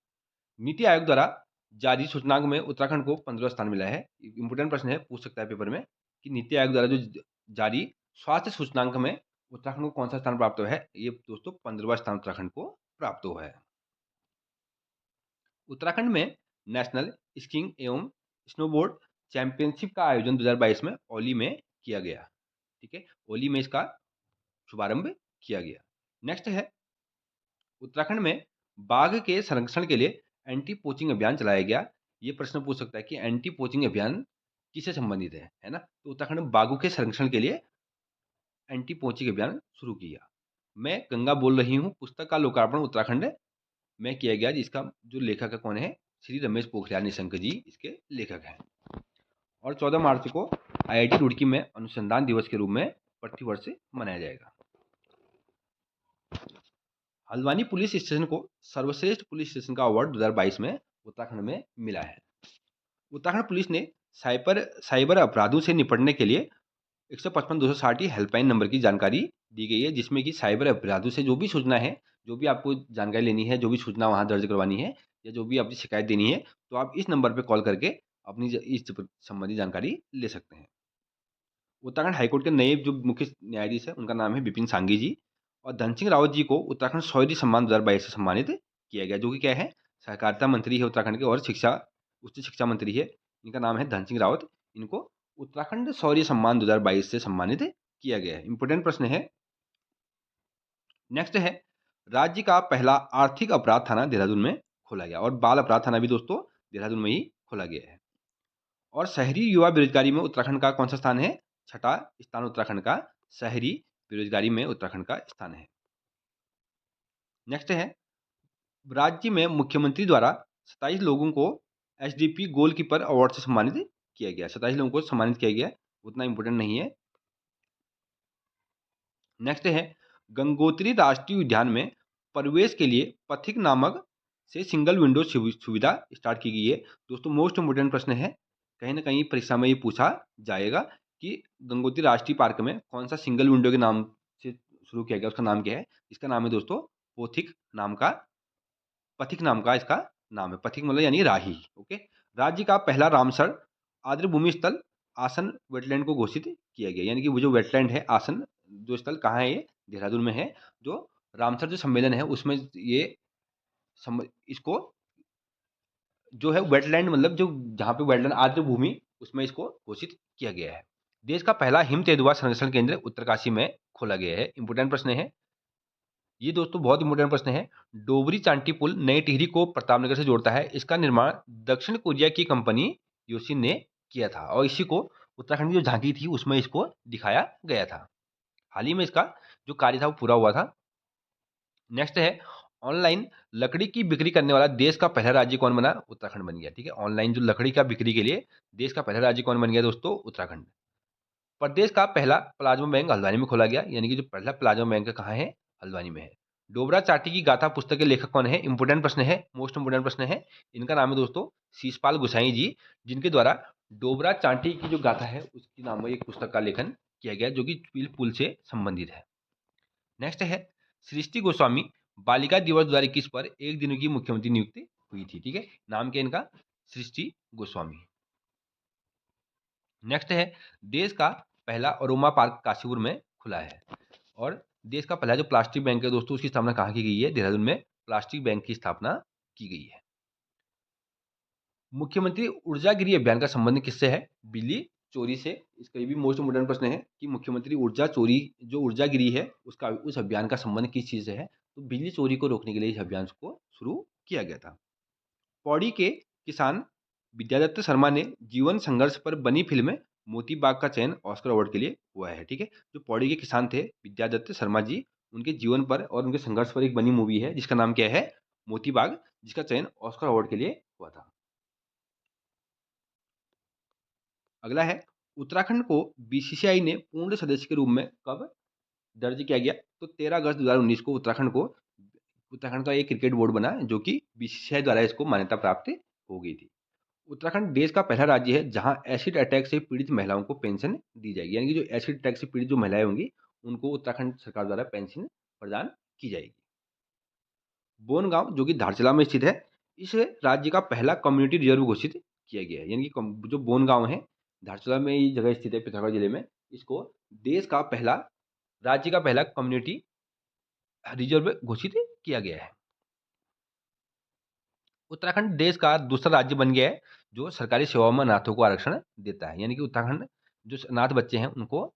नीति आयोग द्वारा जारी सूचनांक में उत्तराखंड को 15वां स्थान मिला है। इंपोर्टेंट प्रश्न है, पूछ सकता है पेपर में कि नीति आयोग द्वारा जो जारी स्वास्थ्य सूचनांक में उत्तराखंड को कौन सा स्थान प्राप्त हुआ है? ये दोस्तों 15वां स्थान उत्तराखंड को प्राप्त हुआ है। उत्तराखंड में नेशनल स्कीइंग एवं स्नोबोर्ड चैंपियनशिप का आयोजन 2022 में ओली में किया गया। ठीक है, ओली में इसका शुभारंभ किया गया। नेक्स्ट है, उत्तराखंड में बाघ के संरक्षण के लिए एंटी पोचिंग अभियान चलाया गया। ये प्रश्न पूछ सकता है कि एंटी पोचिंग अभियान किससे संबंधित है ना? तो उत्तराखंड में बाघों के संरक्षण के लिए एंटी पोचिंग अभियान शुरू किया। मैं गंगा बोल रही हूँ पुस्तक का लोकार्पण उत्तराखंड में किया गया, जिसका जो लेखक है कौन है? श्री रमेश पोखरियाल निशंक जी इसके लेखक हैं। और 14 मार्च को आईआईटी रुड़की में अनुसंधान दिवस के रूप में प्रतिवर्ष मनाया जाएगा। हल्द्वानी पुलिस स्टेशन को सर्वश्रेष्ठ पुलिस स्टेशन का अवार्ड 2022 में उत्तराखंड में मिला है। उत्तराखंड पुलिस ने साइबर अपराधों से निपटने के लिए 155-260 हेल्पलाइन नंबर की जानकारी दी गई है, जिसमें कि साइबर अपराधों से जो भी सूचना है, जो भी आपको जानकारी लेनी है, जो भी सूचना वहां दर्ज करवानी है, या जो भी आपकी शिकायत देनी है, तो आप इस नंबर पर कॉल करके अपनी इस संबंधी जानकारी ले सकते हैं। उत्तराखंड हाईकोर्ट के नए जो मुख्य न्यायाधीश है उनका नाम है विपिन सांघी जी, और धन सिंह रावत जी को उत्तराखंड शौर्य सम्मान 2022 से सम्मानित किया गया, जो कि क्या है? सहकारिता मंत्री है उत्तराखंड के, और उच्च शिक्षा मंत्री है। इनका नाम है धन सिंह रावत। इनको उत्तराखंड शौर्य सम्मान 2022 से सम्मानित किया गया है। इंपोर्टेंट प्रश्न है। नेक्स्ट है, राज्य का पहला आर्थिक अपराध थाना देहरादून में खोला गया, और बाल अपराध थाना भी दोस्तों देहरादून में ही खोला गया है। और शहरी युवा बेरोजगारी में उत्तराखंड का कौन सा स्थान है? 6ठा स्थान उत्तराखंड का शहरी बेरोजगारी में उत्तराखंड का स्थान है। नेक्स्ट है, राज्य में मुख्यमंत्री द्वारा 27 लोगों को एसडीपी गोलकीपर अवार्ड से सम्मानित किया गया। 27 लोगों को सम्मानित किया गया, उतना इंपोर्टेंट नहीं है। नेक्स्ट है, गंगोत्री राष्ट्रीय उद्यान में प्रवेश के लिए पथिक नामक से सिंगल विंडो सुविधा स्टार्ट की गई है। दोस्तों मोस्ट इंपोर्टेंट प्रश्न है, कहीं न कहीं परीक्षा में ये पूछा जाएगा कि गंगोत्री राष्ट्रीय पार्क में कौन-सा सिंगल विंडो के नाम से शुरू किया गया, उसका नाम क्या है? इसका नाम है दोस्तों पोथिक नाम का पथिक नाम का इसका नाम है। पथिक मतलब यानी राही, ओके। राज्य का पहला रामसर आर्द्रभूमि स्थल आसन वेटलैंड को घोषित किया गया। यानी कि वो जो वेटलैंड है, आसन जो स्थल कहाँ है ये? देहरादून में है। जो रामसर जो सम्मेलन है उसमें ये इसको जो है वेटलैंड मतलब जो जहाँ पे वेटलैंड आर्द्र भूमि उसमें इसको घोषित किया गया है। देश का पहला हिम तेंदुआ संरक्षण केंद्र उत्तरकाशी में खोला गया है। इंपोर्टेंट प्रश्न है ये दोस्तों, बहुत इंपोर्टेंट प्रश्न है। डोबरी चांटी पुल नई टिहरी को प्रतापनगर से जोड़ता है। इसका निर्माण दक्षिण कोरिया की कंपनी योशिन ने किया था और इसी को उत्तराखंड की जो झांकी थी उसमें इसको दिखाया गया था। हाल ही में इसका जो कार्य था वो पूरा हुआ था। नेक्स्ट है ऑनलाइन लकड़ी की बिक्री करने वाला देश का पहला राज्य कौन बना? उत्तराखंड बन गया। ठीक है, ऑनलाइन जो लकड़ी का बिक्री के लिए देश का पहला राज्य कौन बन गया दोस्तों? उत्तराखंड। प्रदेश का पहला प्लाज्मा बैंक हल्द्वानी में खोला गया। यानी कि जो पहला प्लाज्मा बैंक कहाँ है? हल्द्वानी में है। डोबरा चाटी की गाथा पुस्तक के लेखक कौन है? इंपोर्टेंट प्रश्न है, मोस्ट इंपोर्टेंट प्रश्न है। इनका नाम है दोस्तों शीशपाल गोसाई जी, जिनके द्वारा डोबरा चाटी की जो गाथा है उसकी नाम में एक पुस्तक का लेखन किया गया जो कि चील पुल से संबंधित है। नेक्स्ट है सृष्टि गोस्वामी बालिका दिवस 2021 पर एक दिन की मुख्यमंत्री नियुक्ति हुई थी। ठीक है, नाम क्या इनका? सृष्टि गोस्वामी। नेक्स्ट है देश का पहला अरोमा पार्क काशीपुर में खुला है। और देश का पहला जो प्लास्टिक बैंक है दोस्तों उसकी स्थापना कहाँ की गई है? देहरादून में प्लास्टिक बैंक की स्थापना की गई है। मुख्यमंत्री ऊर्जा गिरी अभियान का संबंध किससे है? बिजली चोरी से। इसका ये भी मोस्ट इम्पोर्टेंट प्रश्न है कि मुख्यमंत्री ऊर्जा चोरी जो ऊर्जा गिरी है उसका उस अभियान का संबंध किस चीज से है? तो बिजली चोरी को रोकने के लिए इस अभियान को शुरू किया गया था। पौड़ी के किसान विद्यादत्त शर्मा ने जीवन संघर्ष पर बनी फिल्म मोती बाग का चयन ऑस्कर अवार्ड के लिए हुआ है। ठीक है, जो पौड़ी के किसान थे विद्यादत्त शर्मा जी, उनके जीवन पर और उनके संघर्ष पर एक बनी मूवी है जिसका नाम क्या है? मोती बाग, जिसका चयन ऑस्कर अवार्ड के लिए हुआ था। अगला है उत्तराखंड को बीसीसीआई ने पूर्ण सदस्य के रूप में कब दर्ज किया गया? तो 13 अगस्त 2019 को उत्तराखंड का एक क्रिकेट बोर्ड बना जो कि बीसीसीआई द्वारा इसको मान्यता प्राप्त हो गई थी। उत्तराखंड देश का पहला राज्य है जहां एसिड अटैक से पीड़ित महिलाओं को पेंशन दी जाएगी। यानी कि जो एसिड अटैक से पीड़ित जो महिलाएं होंगी उनको उत्तराखंड सरकार द्वारा पेंशन प्रदान की जाएगी। बोनगांव जो कि धारचूला में स्थित है, इस राज्य का पहला कम्युनिटी रिजर्व घोषित किया गया है। यानी कि जो बोनगांव है धारचूला में ये जगह स्थित है पिथौरागढ़ जिले में, इसको देश का पहला राज्य का पहला कम्युनिटी रिजर्व घोषित किया गया है। उत्तराखंड देश का दूसरा राज्य बन गया है जो सरकारी सेवाओं में अनाथों को आरक्षण देता है। यानी कि उत्तराखंड जो अनाथ बच्चे हैं उनको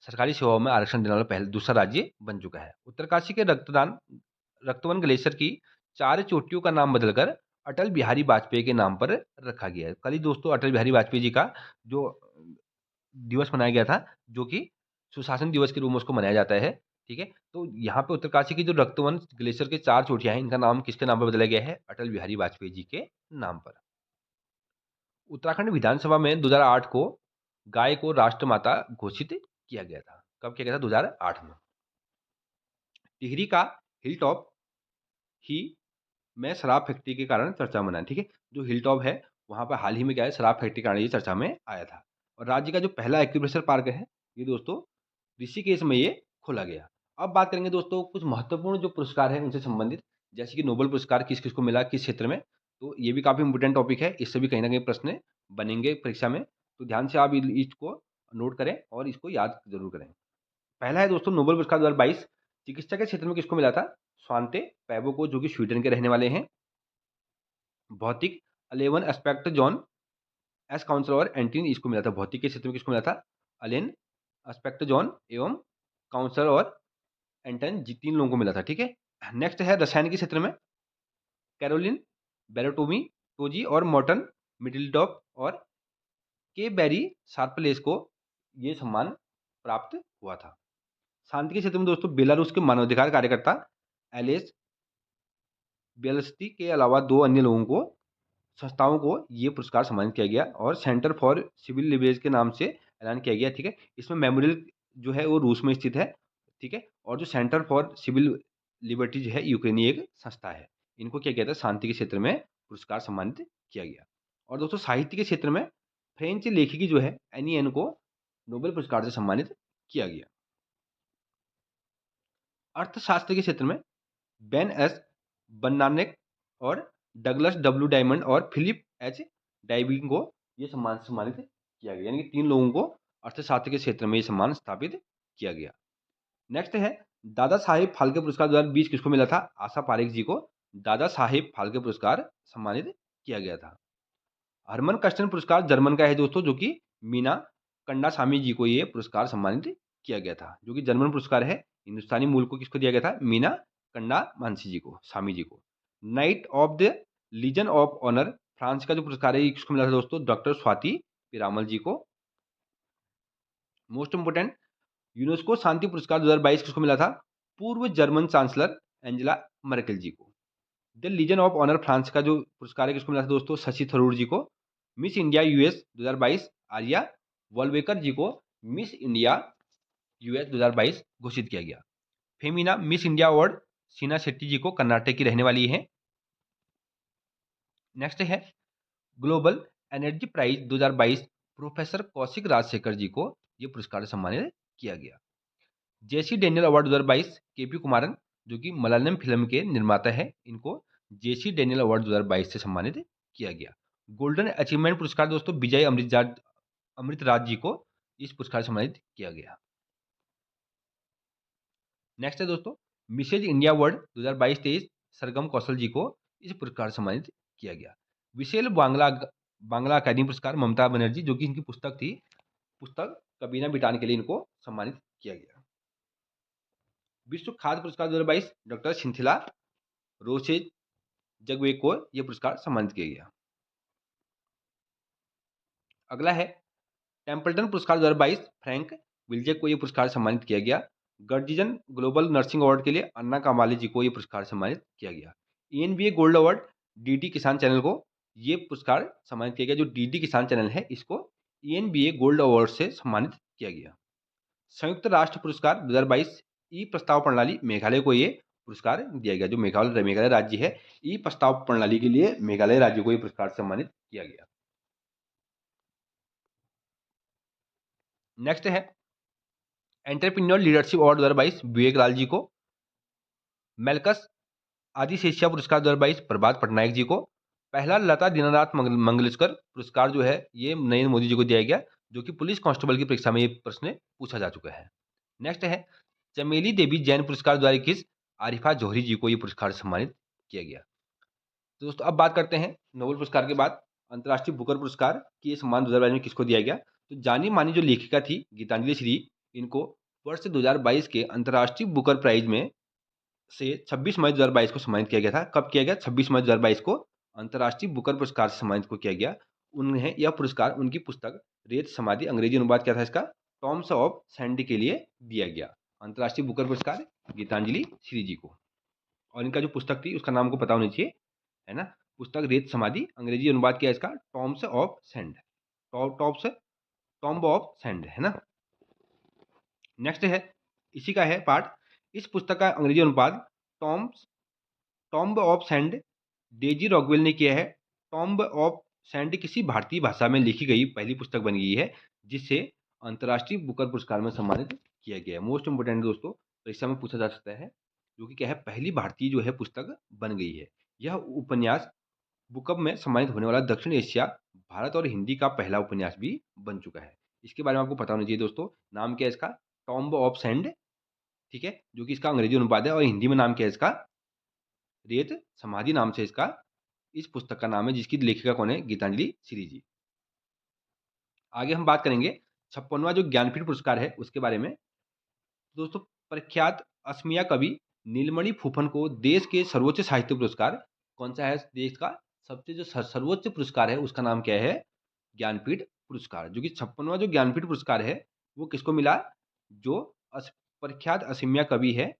सरकारी सेवाओं में आरक्षण देने वाला पहला दूसरा राज्य बन चुका है। उत्तरकाशी के रक्तवन ग्लेशियर की 4 चोटियों का नाम बदलकर अटल बिहारी वाजपेयी के नाम पर रखा गया है। कल ही दोस्तों अटल बिहारी वाजपेयी जी का जो दिवस मनाया गया था, जो कि सुशासन दिवस के रूप में उसको मनाया जाता है। ठीक है, तो यहाँ पे उत्तरकाशी की जो रक्तवन ग्लेशियर के 4 चोटियाँ हैं, इनका नाम किसके नाम पर बदला गया है? अटल बिहारी वाजपेयी जी के नाम पर। उत्तराखंड विधानसभा में 2008 को गाय को राष्ट्रमाता घोषित किया गया था। कब किया गया था? 2008 में। टिहरी का हिल टॉप ही में शराब फैक्ट्री के कारण चर्चा में बना है। ठीक है, जो हिल टॉप है वहाँ पर हाल ही में क्या है, शराब फैक्ट्री के कारण ये चर्चा में आया था। और राज्य का जो पहला एक्यूप्रेशर पार्क है ये दोस्तों ऋषिकेश में ये खोला गया। अब बात करेंगे दोस्तों कुछ महत्वपूर्ण जो पुरस्कार है उनसे संबंधित, जैसे कि नोबेल पुरस्कार किस किस को मिला, किस क्षेत्र में। तो ये भी काफी इंपोर्टेंट टॉपिक है, इससे भी कहीं ना कहीं प्रश्न बनेंगे परीक्षा में। तो ध्यान से आप इसको नोट करें और इसको याद जरूर करें। पहला है दोस्तों नोबेल पुरस्कार 2022 चिकित्सा के क्षेत्र में किसको मिला था? स्वांते पैबो जो कि स्वीडन के रहने वाले हैं। भौतिक eleven aspect John S counsellor और एंटीन इसको मिला था। भौतिक के क्षेत्र में किसको मिला था? अलेन एस्पेक्ट जॉन एवं काउंसलर और एंटन जी, 3 लोगों को मिला था। ठीक है, नेक्स्ट है रसायन के क्षेत्र में कैरोलिन बेरोटोमी टोजी और मॉर्टन मिडिलटॉप और के बेरी शार्पलेस को ये सम्मान प्राप्त हुआ था। शांति के क्षेत्र में दोस्तों बेलारूस के मानवाधिकार कार्यकर्ता एलेस बेलस्ती के अलावा 2 अन्य लोगों को संस्थाओं को ये पुरस्कार सम्मानित किया गया और सेंटर फॉर सिविल लिबरेज के नाम से ऐलान किया गया। ठीक है, इसमें मेमोरियल जो है वो रूस में स्थित है। ठीक है, और जो सेंटर फॉर सिविल लिबर्टी जो है यूक्रेनी एक संस्था है। इनको क्या किया था? शांति के क्षेत्र में पुरस्कार सम्मानित किया गया। और दोस्तों साहित्य के क्षेत्र में फ्रेंच लेखिकी जो है एनी एन को नोबेल पुरस्कार से सम्मानित किया गया। अर्थशास्त्र के क्षेत्र में बेन एस बर्नार्ड और डगलस डब्ल्यू डायमंड और फिलिप एच डाइविंग को ये सम्मान सम्मानित किया गया, यानी कि 3 लोगों को अर्थशास्त्र के क्षेत्र में ये सम्मान स्थापित किया गया। नेक्स्ट है दादा साहेब फाल्के पुरस्कार 2020 किसको मिला था? आशा पारेख जी को दादा साहेब फाल्के पुरस्कार सम्मानित किया गया था। हरमन कस्टन पुरस्कार जर्मन का है दोस्तों, जो कि मीना कंडासामी जी को ये पुरस्कार सम्मानित किया गया था, जो कि जर्मन पुरस्कार है। हिंदुस्तानी मूल को किसको दिया गया था? मीना कंडा मानसी जी को, सामी जी को। Knight of the legion of honour France का जो पुरस्कार है ये किसको मिला था दोस्तों? डॉक्टर स्वाति पिरामल जी को। मोस्ट इंपोर्टेंट यूनेस्को शांति पुरस्कार 2022 किसको मिला था? पूर्व German chancellor Angela Merkel ji को। The legion of honour France का जो पुरस्कार है किसको मिला था दोस्तों? शशि थरूर जी को। मिस इंडिया यूएस 2022 आर्या वॉलवेकर जी को मिस इंडिया यूएस 2022 घोषित किया गया। फेमिना मिस इंडिया अवार्ड सीना शेट्टी जी को, कर्नाटक की रहने वाली है। नेक्स्ट है global energy prize 2022 professor Kaushik Rajasekhar ji को यह पुरस्कार सम्मानित किया गया। JC Daniel award 2022 KP Kumaran, जो कि मलयालम फिल्म के निर्माता है, इनको जेसी डेनियल अवार्ड 2022 से सम्मानित किया गया। गोल्डन अचीवमेंट पुरस्कार दोस्तों विजय अमृतराज जी को इस पुरस्कार से सम्मानित किया गया। नेक्स्ट है दोस्तों मिसेज इंडिया अवार्ड 2022-23 सरगम कौशल जी को इस पुरस्कार से सम्मानित किया गया। विशेल बांग्ला अकादमी पुरस्कार ममता बनर्जी, जो कि इनकी पुस्तक थी, पुस्तक कबीना बिटान के लिए इनको सम्मानित किया गया। विश्व खाद्य पुरस्कार 2022 डॉक्टर सिंथिला रोसेज जगवे को यह पुरस्कार सम्मानित किया गया। अगला है टेम्पल्टन पुरस्कार 2022 फ्रैंक विल्जे को यह पुरस्कार सम्मानित किया गया। गर्जिजन ग्लोबल नर्सिंग अवार्ड के लिए अन्ना कामाली जी को यह पुरस्कार सम्मानित किया गया। ENBA गोल्ड अवार्ड डीडी किसान चैनल को यह पुरस्कार सम्मानित किया गया। जो डीडी किसान चैनल है इसको ENBA गोल्ड अवार्ड से सम्मानित किया गया। संयुक्त राष्ट्र पुरस्कार 2022 ई प्रस्ताव प्रणाली मेघालय को यह पुरस्कार दिया गया। जो मेघालय राज्य है, ई प्रस्ताव प्रणाली के लिए मेघालय राज्य को यह पुरस्कार सम्मानित किया गया। नेक्स्ट है एंटरप्रेन्योर लीडरशिप अवार्ड 2022 विवेक लाल जी को। मेलकस आदिशेषिया पुरस्कार 2022 प्रभात पटनायक जी को। पहला लता दीनानाथ मंगलेशकर पुरस्कार जो है ये नरेंद्र मोदी जी को दिया गया, जो कि पुलिस कांस्टेबल की परीक्षा में ये प्रश्न पूछा जा चुका है। नेक्स्ट है चमेली देवी जैन पुरस्कार 2021 आरिफा जौहरी जी को ये पुरस्कार सम्मानित किया गया। तो दोस्तों अब बात करते हैं नोबेल पुरस्कार के बाद अंतर्राष्ट्रीय बुकर पुरस्कार की ये सम्मान 2022 में किसको दिया गया। तो जानी मानी जो लेखिका थी गीतांजलि श्री, इनको वर्ष 2022 के अंतर्राष्ट्रीय बुकर प्राइज में से 26 मई 2022 को सम्मानित किया गया था। कब किया गया? 26 मई 2022 को अंतर्राष्ट्रीय बुकर पुरस्कार से सम्मानित को किया गया। उन्हें यह पुरस्कार उनकी पुस्तक रेत समाधि, अंग्रेजी अनुवाद क्या था इसका? टॉम्स ऑफ सैंडी के लिए दिया गया। अंतर्राष्ट्रीय बुकर पुरस्कार गीतांजलि श्री जी को। और इनका जो पुस्तक थी उसका नाम को पता होना चाहिए, है ना? पुस्तक रेत समाधि, अंग्रेजी अनुवाद क्या है इसका? Tom's of sand, tomb of sand, है ना? नेक्स्ट है इसी का है पार्ट। इस पुस्तक का अंग्रेजी अनुवाद tomb of sand Daisy Rockwell ने किया है। टॉम्ब ऑफ सैंड किसी भारतीय भाषा में लिखी गई पहली पुस्तक बन गई है जिसे अंतर्राष्ट्रीय बुकर पुरस्कार में सम्मानित किया गया है। मोस्ट इंपोर्टेंट दोस्तों, परीक्षा में पूछा जा सकता है, जो कि क्या है? पहली भारतीय जो है पुस्तक बन गई है। यह उपन्यास बुकअप में सम्मानित होने वाला दक्षिण एशिया, भारत और हिंदी का पहला उपन्यास भी बन चुका है। इसके बारे में आपको पता होना चाहिए दोस्तों। नाम क्या है इसका? टॉम्ब ऑफ सैंड, ठीक है, जो कि इसका अंग्रेजी अनुवाद है। और हिंदी में नाम क्या है इसका? रेत समाधि नाम से इसका इस पुस्तक का नाम है, जिसकी लेखिका कौन है? गीतांजलि श्री जी। आगे हम बात करेंगे 56वां जो ज्ञानपीठ पुरस्कार है उसके बारे में। दोस्तों प्रख्यात असमिया कवि नीलमणि फूफन को देश के सर्वोच्च साहित्य पुरस्कार कौन सा है? देश का सबसे जो सर्वोच्च पुरस्कार है उसका नाम क्या है? ज्ञानपीठ पुरस्कार। जो कि 56वां जो ज्ञानपीठ पुरस्कार है वो किसको मिला? जो प्रख्यात असमिया कवि है,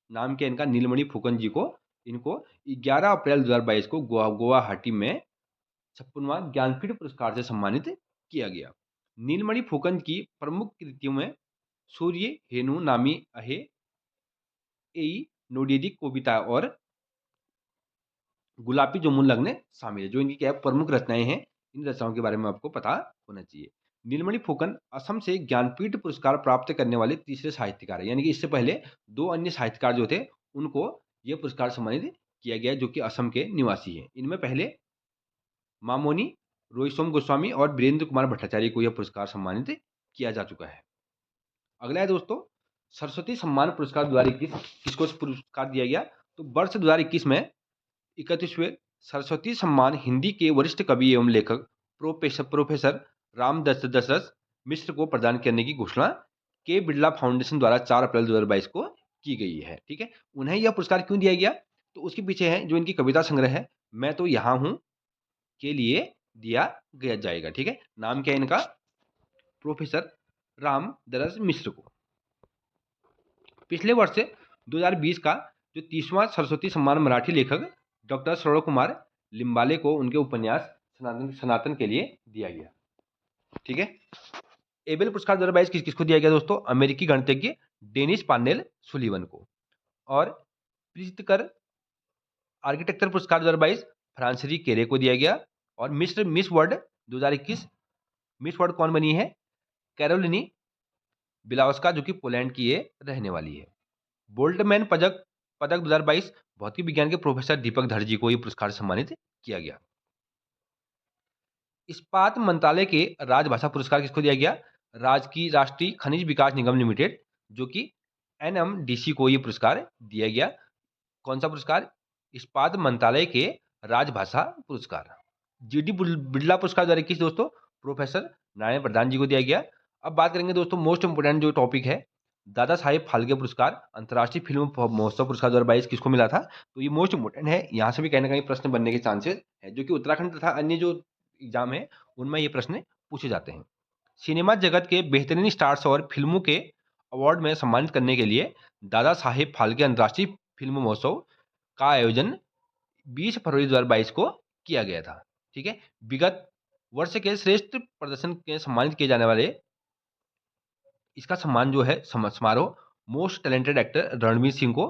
नाम क्या इनका? नीलमणि फूकन जी को। इनको 11 अप्रैल 2022 को गुवाहाटी में 56वां ज्ञानपीठ पुरस्कार से सम्मानित किया गया। नीलमणि फूकन की प्रमुख कृतियों में सूर्य हेनु नामी अहे एई नोडियदी कविता और गुलाबी जमुन लगने शामिल है। जो इनकी क्या है? प्रमुख रचनाएं हैं इन रचनाओं के बारे में आपको पता होना चाहिए। नीलमणि फुकन असम से ज्ञानपीठ पुरस्कार प्राप्त करने वाले तीसरे साहित्यकार हैं, यानी कि इससे पहले 2 अन्य साहित्यकार जो थे, उनको ये पुरस्कार सम्मानित किया गया, जो कि असम के निवासी हैं। इनमें पहले मामोनी, रोहितसोम गोस्वामी और वीरेंद्र कुमार भट्टाचार्य को यह पुरस्कार सम्मानित किया जा चुका है। अगला है दोस्तों, सरस्वती सम्मान पुरस्कार 2021 किसको पुरस्कार दिया गया? तो वर्ष 2021 में 31वें सरस्वती सम्मान हिंदी के वरिष्ठ कवि एवं लेखक प्रोफेसर राम दशरथ मिश्र को प्रदान करने की घोषणा के बिरला फाउंडेशन द्वारा 4 अप्रैल 2022 को की गई है। ठीक है, उन्हें यह पुरस्कार क्यों दिया गया? तो उसके पीछे है जो इनकी कविता संग्रह है मैं तो यहाँ हूँ के लिए दिया गया जाएगा। ठीक है, नाम क्या है इनका? प्रोफेसर राम दरस मिश्र को। पिछले वर्ष 2020 का जो 30वां सरस्वती सम्मान मराठी लेखक डॉक्टर श्रवण कुमार लिम्बाले को उनके उपन्यास सनातन के लिए दिया गया। ठीक है, एबेल पुरस्कार 2022 किसको दिया गया दोस्तों? अमेरिकी गणितज्ञ डेनिस पार्नेल सुलीवन को। और प्रीतिकर आर्किटेक्चर पुरस्कार 2022 फ्रांसिसी केरे को दिया गया। और मिस वर्ल्ड 2021 मिस वर्ल्ड कौन बनी है? कैरोलिनी बिलावस्का, जो कि पोलैंड की ये रहने वाली है। बोल्टमैन पदक 2022 भौतिक विज्ञान के प्रोफेसर दीपक धर जी को ये पुरस्कार सम्मानित किया गया। इस्पात मंत्रालय के राजभाषा पुरस्कार किसको दिया गया? राष्ट्रीय खनिज विकास निगम लिमिटेड, जो कि एनएमडीसी को ये पुरस्कार दिया गया। कौन सा पुरस्कार? इस्पात मंत्रालय के राजभाषा पुरस्कार। जीडी बिरला पुरस्कार 2021 दोस्तों प्रोफेसर नारायण प्रधान जी को दिया गया। अब बात करेंगे दोस्तों मोस्ट इंपोर्टेंट जो टॉपिक है, दादा साहेब फाल्के पुरस्कार अंतर्राष्ट्रीय फिल्म महोत्सव पुरस्कार 2022 किसको मिला था? तो ये मोस्ट इंपोर्टेंट है, यहाँ से भी कहीं ना कहीं प्रश्न बनने के चांसेस है, जो कि उत्तराखंड तथा अन्य जो एग्जाम है उनमें ये प्रश्न पूछे जाते हैं। सिनेमा जगत के बेहतरीन स्टार्स और फिल्मों के अवार्ड में सम्मानित करने के लिए दादा साहेब फाल्के अंतर्राष्ट्रीय फिल्म महोत्सव का आयोजन 20 फरवरी 2022 को किया गया था। ठीक है, विगत वर्ष के श्रेष्ठ प्रदर्शन के सम्मानित किए जाने वाले इसका सम्मान जो है समारोह most talented actor Ranveer Singh को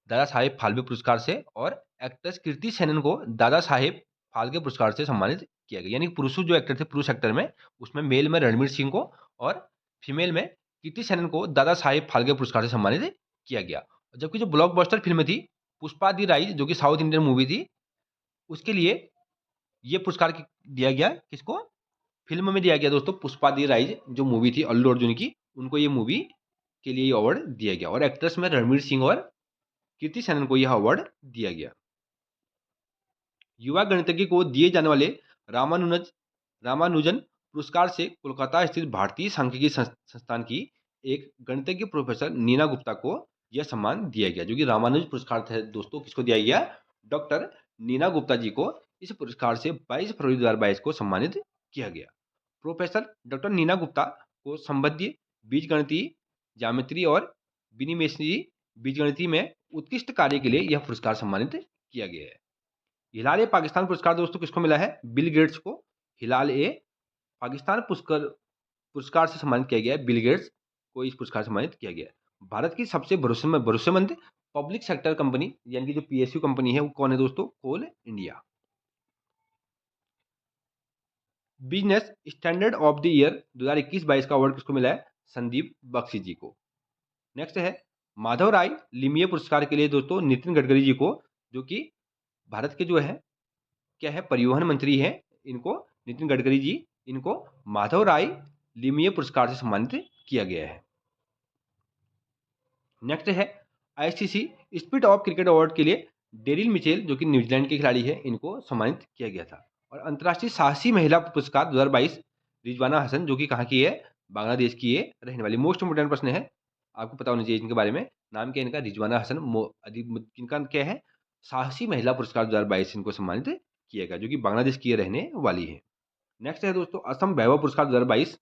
दादा साहेब फाल्के पुरस्कार से और एक्ट्रेस कीर्ति सेनन को दादा साहेब फाल्के पुरस्कार से सम्मानित किया गया। यानी पुरुष जो एक्टर थे, पुरुष एक्टर में उसमें मेल में रणवीर सिंह को और फीमेल में कीर्ति सेनन को दादा साहेब फाल्के पुरस्कार से सम्मानित किया गया। जबकि जो ब्लॉकबस्टर फिल्म थी पुष्पा दी राइज, जो कि साउथ इंडियन मूवी थी, उसके लिए ये पुरस्कार दिया गया। किसको? फिल्म में दिया गया दोस्तों पुष्पा दी राइज जो मूवी थी अल्लू अर्जुन की, उनको ये मूवी के लिए अवार्ड दिया गया। और एक्ट्रेस में रणवीर सिंह और कीर्ति सेनन को यह अवार्ड दिया गया। युवा गणितज्ञ को दिए जाने वाले रामानुजन पुरस्कार से कोलकाता स्थित भारतीय सांख्यिकी संस्थान की एक गणितज्ञ प्रोफेसर नीना गुप्ता को यह सम्मान दिया गया। जो कि रामानुज पुरस्कार थे दोस्तों, किसको दिया गया? डॉक्टर नीना गुप्ता जी को इस पुरस्कार से 22 फरवरी 2022 को सम्मानित किया गया। प्रोफेसर डॉक्टर नीना गुप्ता को संबंधी बीजगणितीय ज्यामिति और विनिमेषीय बीजगणित में उत्कृष्ट कार्य के लिए यह पुरस्कार सम्मानित किया गया है। हिलाल ए पाकिस्तान पुरस्कार दोस्तों किसको मिला है? बिल गेट्स को हिलाल ए पाकिस्तान पुरस्कार से सम्मानित किया गया है। बिल गेट्स को इस पुरस्कार से सम्मानित किया गया है। भारत की सबसे भरोसेमंद पब्लिक सेक्टर कंपनी यानी कि जो पीएसयू कंपनी है वो कौन है दोस्तों? Coal India. Business Standard of the year 2021-22 का अवार्ड किसको मिला है? संदीप बख्शी जी को। नेक्स्ट है माधव राय लिमिये पुरस्कार के लिए दोस्तों नितिन गडकरी जी को, जो कि भारत के जो है क्या है परिवहन मंत्री हैं, इनको नितिन गडकरी जी, इनको माधव राय लिमिये पुरस्कार से सम्मानित किया गया है। नेक्स्ट है ICC spirit of cricket award के लिए डेरिल मिचेल, जो कि न्यूजीलैंड के खिलाड़ी है, इनको सम्मानित किया गया था। और अंतर्राष्ट्रीय साहसी महिला पुरस्कार 2022 रिजवाना हसन, जो कि कहाँ की है? बांग्लादेश की ये रहने वाली। मोस्ट इंपोर्टेंट प्रश्न है, आपको पता होना चाहिए इनके बारे में। नाम क्या है इनका? रिजवाना हसन। इनका क्या है? साहसी महिला पुरस्कार 2022 इनको सम्मानित किया गया, जो कि बांग्लादेश की रहने वाली है। नेक्स्ट है दोस्तों असम वैभव पुरस्कार 2022।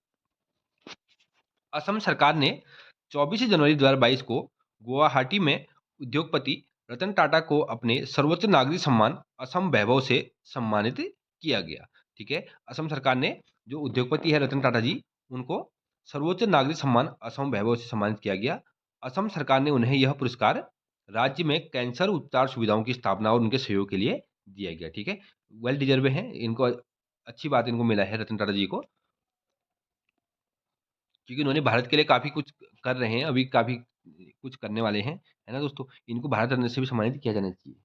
असम सरकार ने 24 जनवरी 2022 को गुवाहाटी में उद्योगपति रतन टाटा को अपने सर्वोच्च नागरिक सम्मान असम वैभव से सम्मानित किया गया। ठीक है, असम सरकार ने जो उद्योगपति है रतन टाटा जी, उनको सर्वोच्च नागरिक सम्मान असम वैभव से सम्मानित किया गया। असम सरकार ने उन्हें यह पुरस्कार राज्य में कैंसर उपचार सुविधाओं की स्थापना और उनके सहयोग के लिए दिया गया। ठीक है, वेल डिजर्व है, इनको अच्छी बात इनको मिला है रतन टाटा जी को, क्योंकि उन्होंने भारत के लिए काफ़ी कुछ कर रहे हैं, अभी काफ़ी कुछ करने वाले हैं, है ना दोस्तों? इनको भारत रत्न से भी सम्मानित किया जाना चाहिए।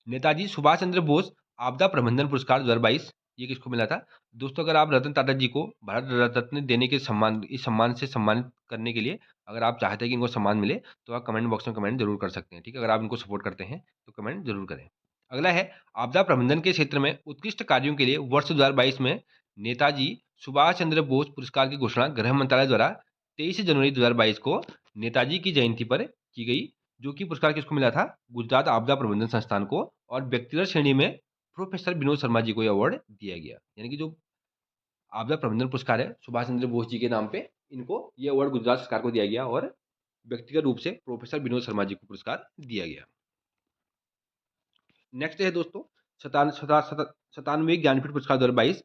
नेताजी सुभाष चंद्र बोस आपदा प्रबंधन पुरस्कार 2022 ये किसको मिला था? दोस्तों अगर आप रतन टाटा जी को भारत रत्न देने के सम्मान इस सम्मान से सम्मानित करने के लिए अगर आप चाहते हैं कि इनको सम्मान मिले, तो आप कमेंट बॉक्स में कमेंट ज़रूर कर सकते हैं, ठीक है? अगर आप इनको सपोर्ट करते हैं, तो कमेंट ज़रूर करें। अगला है आपदा प्रबंधन के क्षेत्र में उत्कृष्ट कार्यों के लिए वर्ष 2022 में नेताजी सुभाष चंद्र बोस पुरस्कार की घोषणा गृह मंत्रालय द्वारा 23 जनवरी 2022 को नेताजी की जयंती पर की गई, जो कि पुरस्कार किसको मिला था? गुजरात आपदा प्रबंधन संस्थान को, और व्यक्तिगत श्रेणी में प्रोफेसर विनोद शर्मा जी को ये अवार्ड दिया गया। यानी कि जो आपदा प्रबंधन पुरस्कार है सुभाष चंद्र बोस जी के नाम पे, इनको ये अवार्ड गुजरात सरकार को दिया गया और व्यक्तिगत रूप से प्रोफेसर विनोद शर्मा जी को पुरस्कार दिया गया। नेक्स्ट है दोस्तों 97वें ज्ञानपीठ पुरस्कार 2022।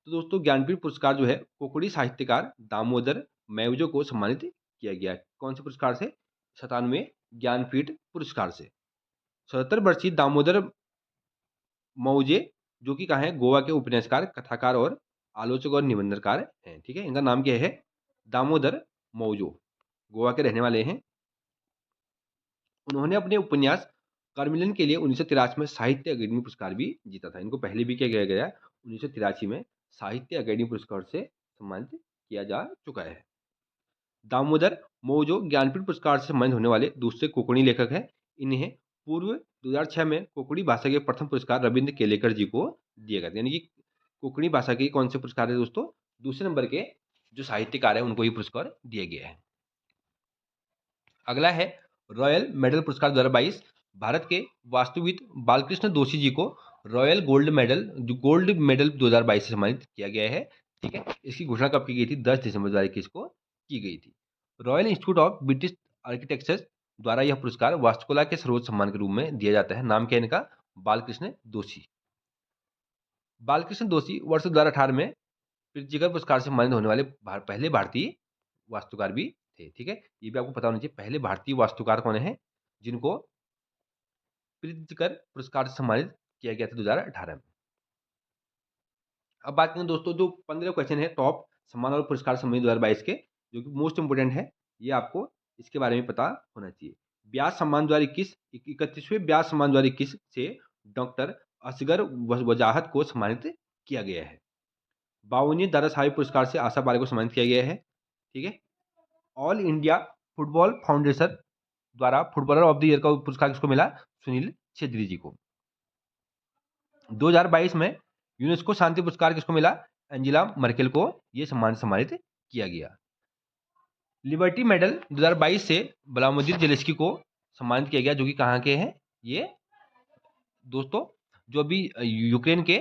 तो दोस्तों ज्ञानपीठ पुरस्कार जो है कोकड़ी साहित्यकार दामोदर मैवजो को सम्मानित किया गया है। कौन से पुरस्कार से? 97वें ज्ञानपीठ पुरस्कार से। 77 वर्षीय दामोदर मौजे, जो कि कहाँ है? गोवा के उपन्यासकार, कथाकार और आलोचक और निबंधकार हैं, ठीक है? इनका नाम क्या है? दामोदर मौजो, गोवा के रहने वाले हैं। उन्होंने अपने उपन्यास कर्मिलन के लिए 1983 में साहित्य अकादमी पुरस्कार भी जीता था। इनको पहले भी क्या किया गया है? 1983 में साहित्य अकादमी पुरस्कार से सम्मानित किया जा चुका है। दामोदर मौजो ज्ञानपीठ पुरस्कार से सम्मानित होने वाले दूसरे कोंकणी लेखक हैं। इन्हें पूर्व 2006 में कोंकणी भाषा के प्रथम पुरस्कार रविंद्र केलेकर जी को दिया गया था। यानी कि कोंकणी भाषा के कौन से पुरस्कार है दोस्तों? दूसरे नंबर के जो साहित्यकार है उनको ये पुरस्कार दिया गया है। अगला है रॉयल मेडल पुरस्कार 2022। भारत के वास्तुविद बालकृष्ण दोषी जी को रॉयल गोल्ड मेडल 2022 से सम्मानित किया गया है, ठीक है? इसकी घोषणा कब की गई थी? 10 दिसंबर 2021 को की गई थी। Royal institute of British architecture द्वारा यह पुरस्कार वास्तुकला के सर्वोच्च सम्मान के रूप में दिया जाता है। नाम क्या है इनका? बालकृष्ण दोषी। बालकृष्ण दोषी वर्ष 2018 में प्रिज्जकर पुरस्कार से सम्मानित होने वाले पहले भारतीय वास्तुकार भी थे, ठीक है? ये भी आपको पता होना चाहिए, पहले भारतीय वास्तुकार कौन है जिनको प्रिज्जकर पुरस्कार से सम्मानित किया गया था 2018 में। अब बात करें दोस्तों, जो 15 क्वेश्चन है टॉप सम्मान और पुरस्कार सम्मेलन 2022 के, जो कि मोस्ट इंपोर्टेंट है, ये आपको इसके बारे में पता होना चाहिए। ब्यास सम्मान 2021, 31वें ब्यास सम्मान 2021 से डॉक्टर असगर वजाहत को सम्मानित किया गया है। 52वें दादा साहेब पुरस्कार से आशा पारे को सम्मानित किया गया है, ठीक है? ऑल इंडिया फुटबॉल फाउंडेशन द्वारा फुटबॉलर ऑफ द ईयर का पुरस्कार किसको मिला? सुनील छेत्री जी को। 2022 में यूनेस्को शांति पुरस्कार किसको मिला? एंजेला मर्केल को ये सम्मानित किया गया। लिबर्टी मेडल 2022 से व्लादिमीर जेलेंस्की को सम्मानित किया गया, जो कि कहाँ के हैं ये दोस्तों? जो अभी यूक्रेन के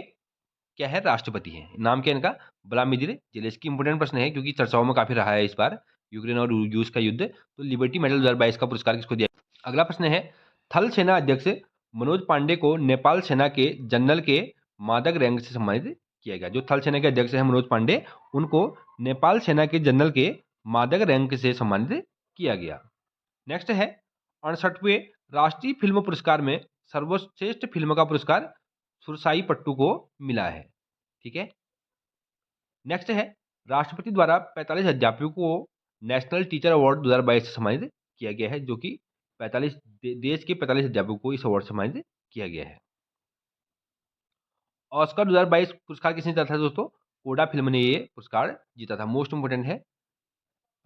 क्या है? राष्ट्रपति हैं। नाम क्या है इनका? Vladimir Zelensky. इंपोर्टेंट प्रश्न है क्योंकि चर्चाओं में काफी रहा है इस बार यूक्रेन और रूस का युद्ध। तो लिबर्टी मेडल 2022 का पुरस्कार किसको दिया? अगला प्रश्न है थल सेना अध्यक्ष मनोज पांडे को नेपाल सेना के जनरल के मादक रैंक से सम्मानित किया गया। जो थल सेना के अध्यक्ष हैं मनोज पांडे, उनको नेपाल सेना के जनरल के मादक रैंक से सम्मानित किया गया। नेक्स्ट है 68वें राष्ट्रीय फिल्म पुरस्कार में सर्वश्रेष्ठ फिल्म का पुरस्कार सुरसाई पट्टू को मिला है, ठीक है? नेक्स्ट है राष्ट्रपति द्वारा 45 अध्यापकों को नेशनल टीचर अवार्ड 2022 से सम्मानित किया गया है, जो कि 45 देश के 45 अध्यापकों को इस अवार्ड से सम्मानित किया गया है। ऑस्कर 2022 पुरस्कार किसने जीता था दोस्तों? कोडा फिल्म ने ये पुरस्कार जीता था। मोस्ट इंपोर्टेंट है,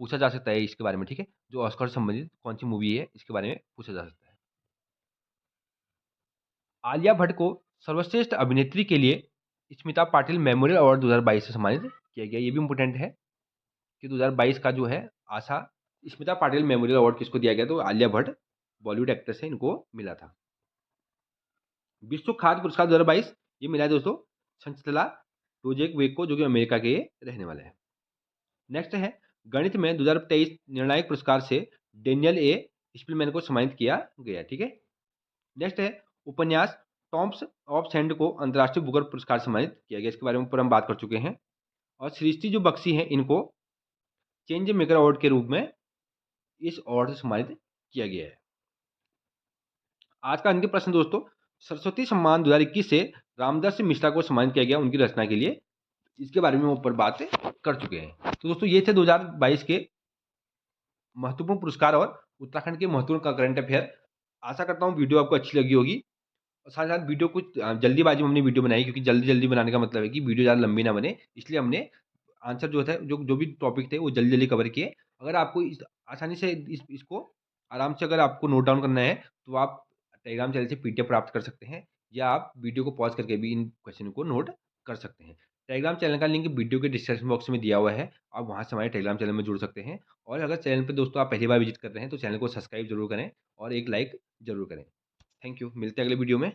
पूछा जा सकता है इसके बारे में, ठीक है? जो ऑस्कर से संबंधित कौन सी मूवी है इसके बारे में पूछा जा सकता है। आलिया भट्ट को सर्वश्रेष्ठ अभिनेत्री के लिए स्मिता पाटिल मेमोरियल अवार्ड 2022 से सम्मानित किया गया। ये भी इंपोर्टेंट है कि 2022 का जो है आशा स्मिता पाटिल मेमोरियल अवार्ड किसको दिया गया? तो आलिया भट्ट बॉलीवुड एक्ट्रेस है, इनको मिला था। विश्व खाद्य पुरस्कार 2022 ये मिला है दोस्तों संचला रोजेक को, जो कि अमेरिका के रहने वाले हैं। नेक्स्ट है गणित में 2023 निर्णायक पुरस्कार से डेनियल ए स्पिलमैन को सम्मानित किया गया, ठीक है? नेक्स्ट है उपन्यास टॉम्स ऑफ सेंड को अंतर्राष्ट्रीय बुकर पुरस्कार सम्मानित किया गया। इसके बारे में ऊपर हम बात कर चुके हैं। और सृष्टि जो बख्शी हैं, इनको चेंज मेकर अवार्ड के रूप में इस अवार्ड से सम्मानित किया गया है। आज का अंतिम प्रश्न दोस्तों, सरस्वती सम्मान 2021 से रामदास मिश्रा को सम्मानित किया गया उनकी रचना के लिए। इसके बारे में ऊपर बात कर चुके हैं। तो दोस्तों ये थे 2022 के महत्वपूर्ण पुरस्कार और उत्तराखंड के महत्वपूर्ण करंट अफेयर। आशा करता हूँ वीडियो आपको अच्छी लगी होगी और साथ-साथ वीडियो कुछ जल्दीबाजी में हमने वीडियो बनाई, क्योंकि जल्दी-जल्दी बनाने का मतलब है कि वीडियो ज़्यादा लंबी ना बने, इसलिए हमने आंसर जो था जो भी टॉपिक थे वो जल्दी-जल्दी कवर किए। अगर आपको इस आसानी से इसको आराम से अगर आपको नोट डाउन करना है, तो आप टेलीग्राम चैनल से पीडीएफ प्राप्त कर सकते हैं, या आप वीडियो को पॉज़ करके भी इन क्वेश्चन को नोट कर सकते हैं। टेलीग्राम चैनल का लिंक वीडियो के डिस्क्रिप्शन बॉक्स में दिया हुआ है, आप वहाँ से हमारे टेलीग्राम चैनल में जुड़ सकते हैं। और अगर चैनल पे दोस्तों आप पहली बार विज़िट कर रहे हैं, तो चैनल को सब्सक्राइब ज़रूर करें और एक लाइक ज़रूर करें। थैंक यू, मिलते हैं अगले वीडियो में।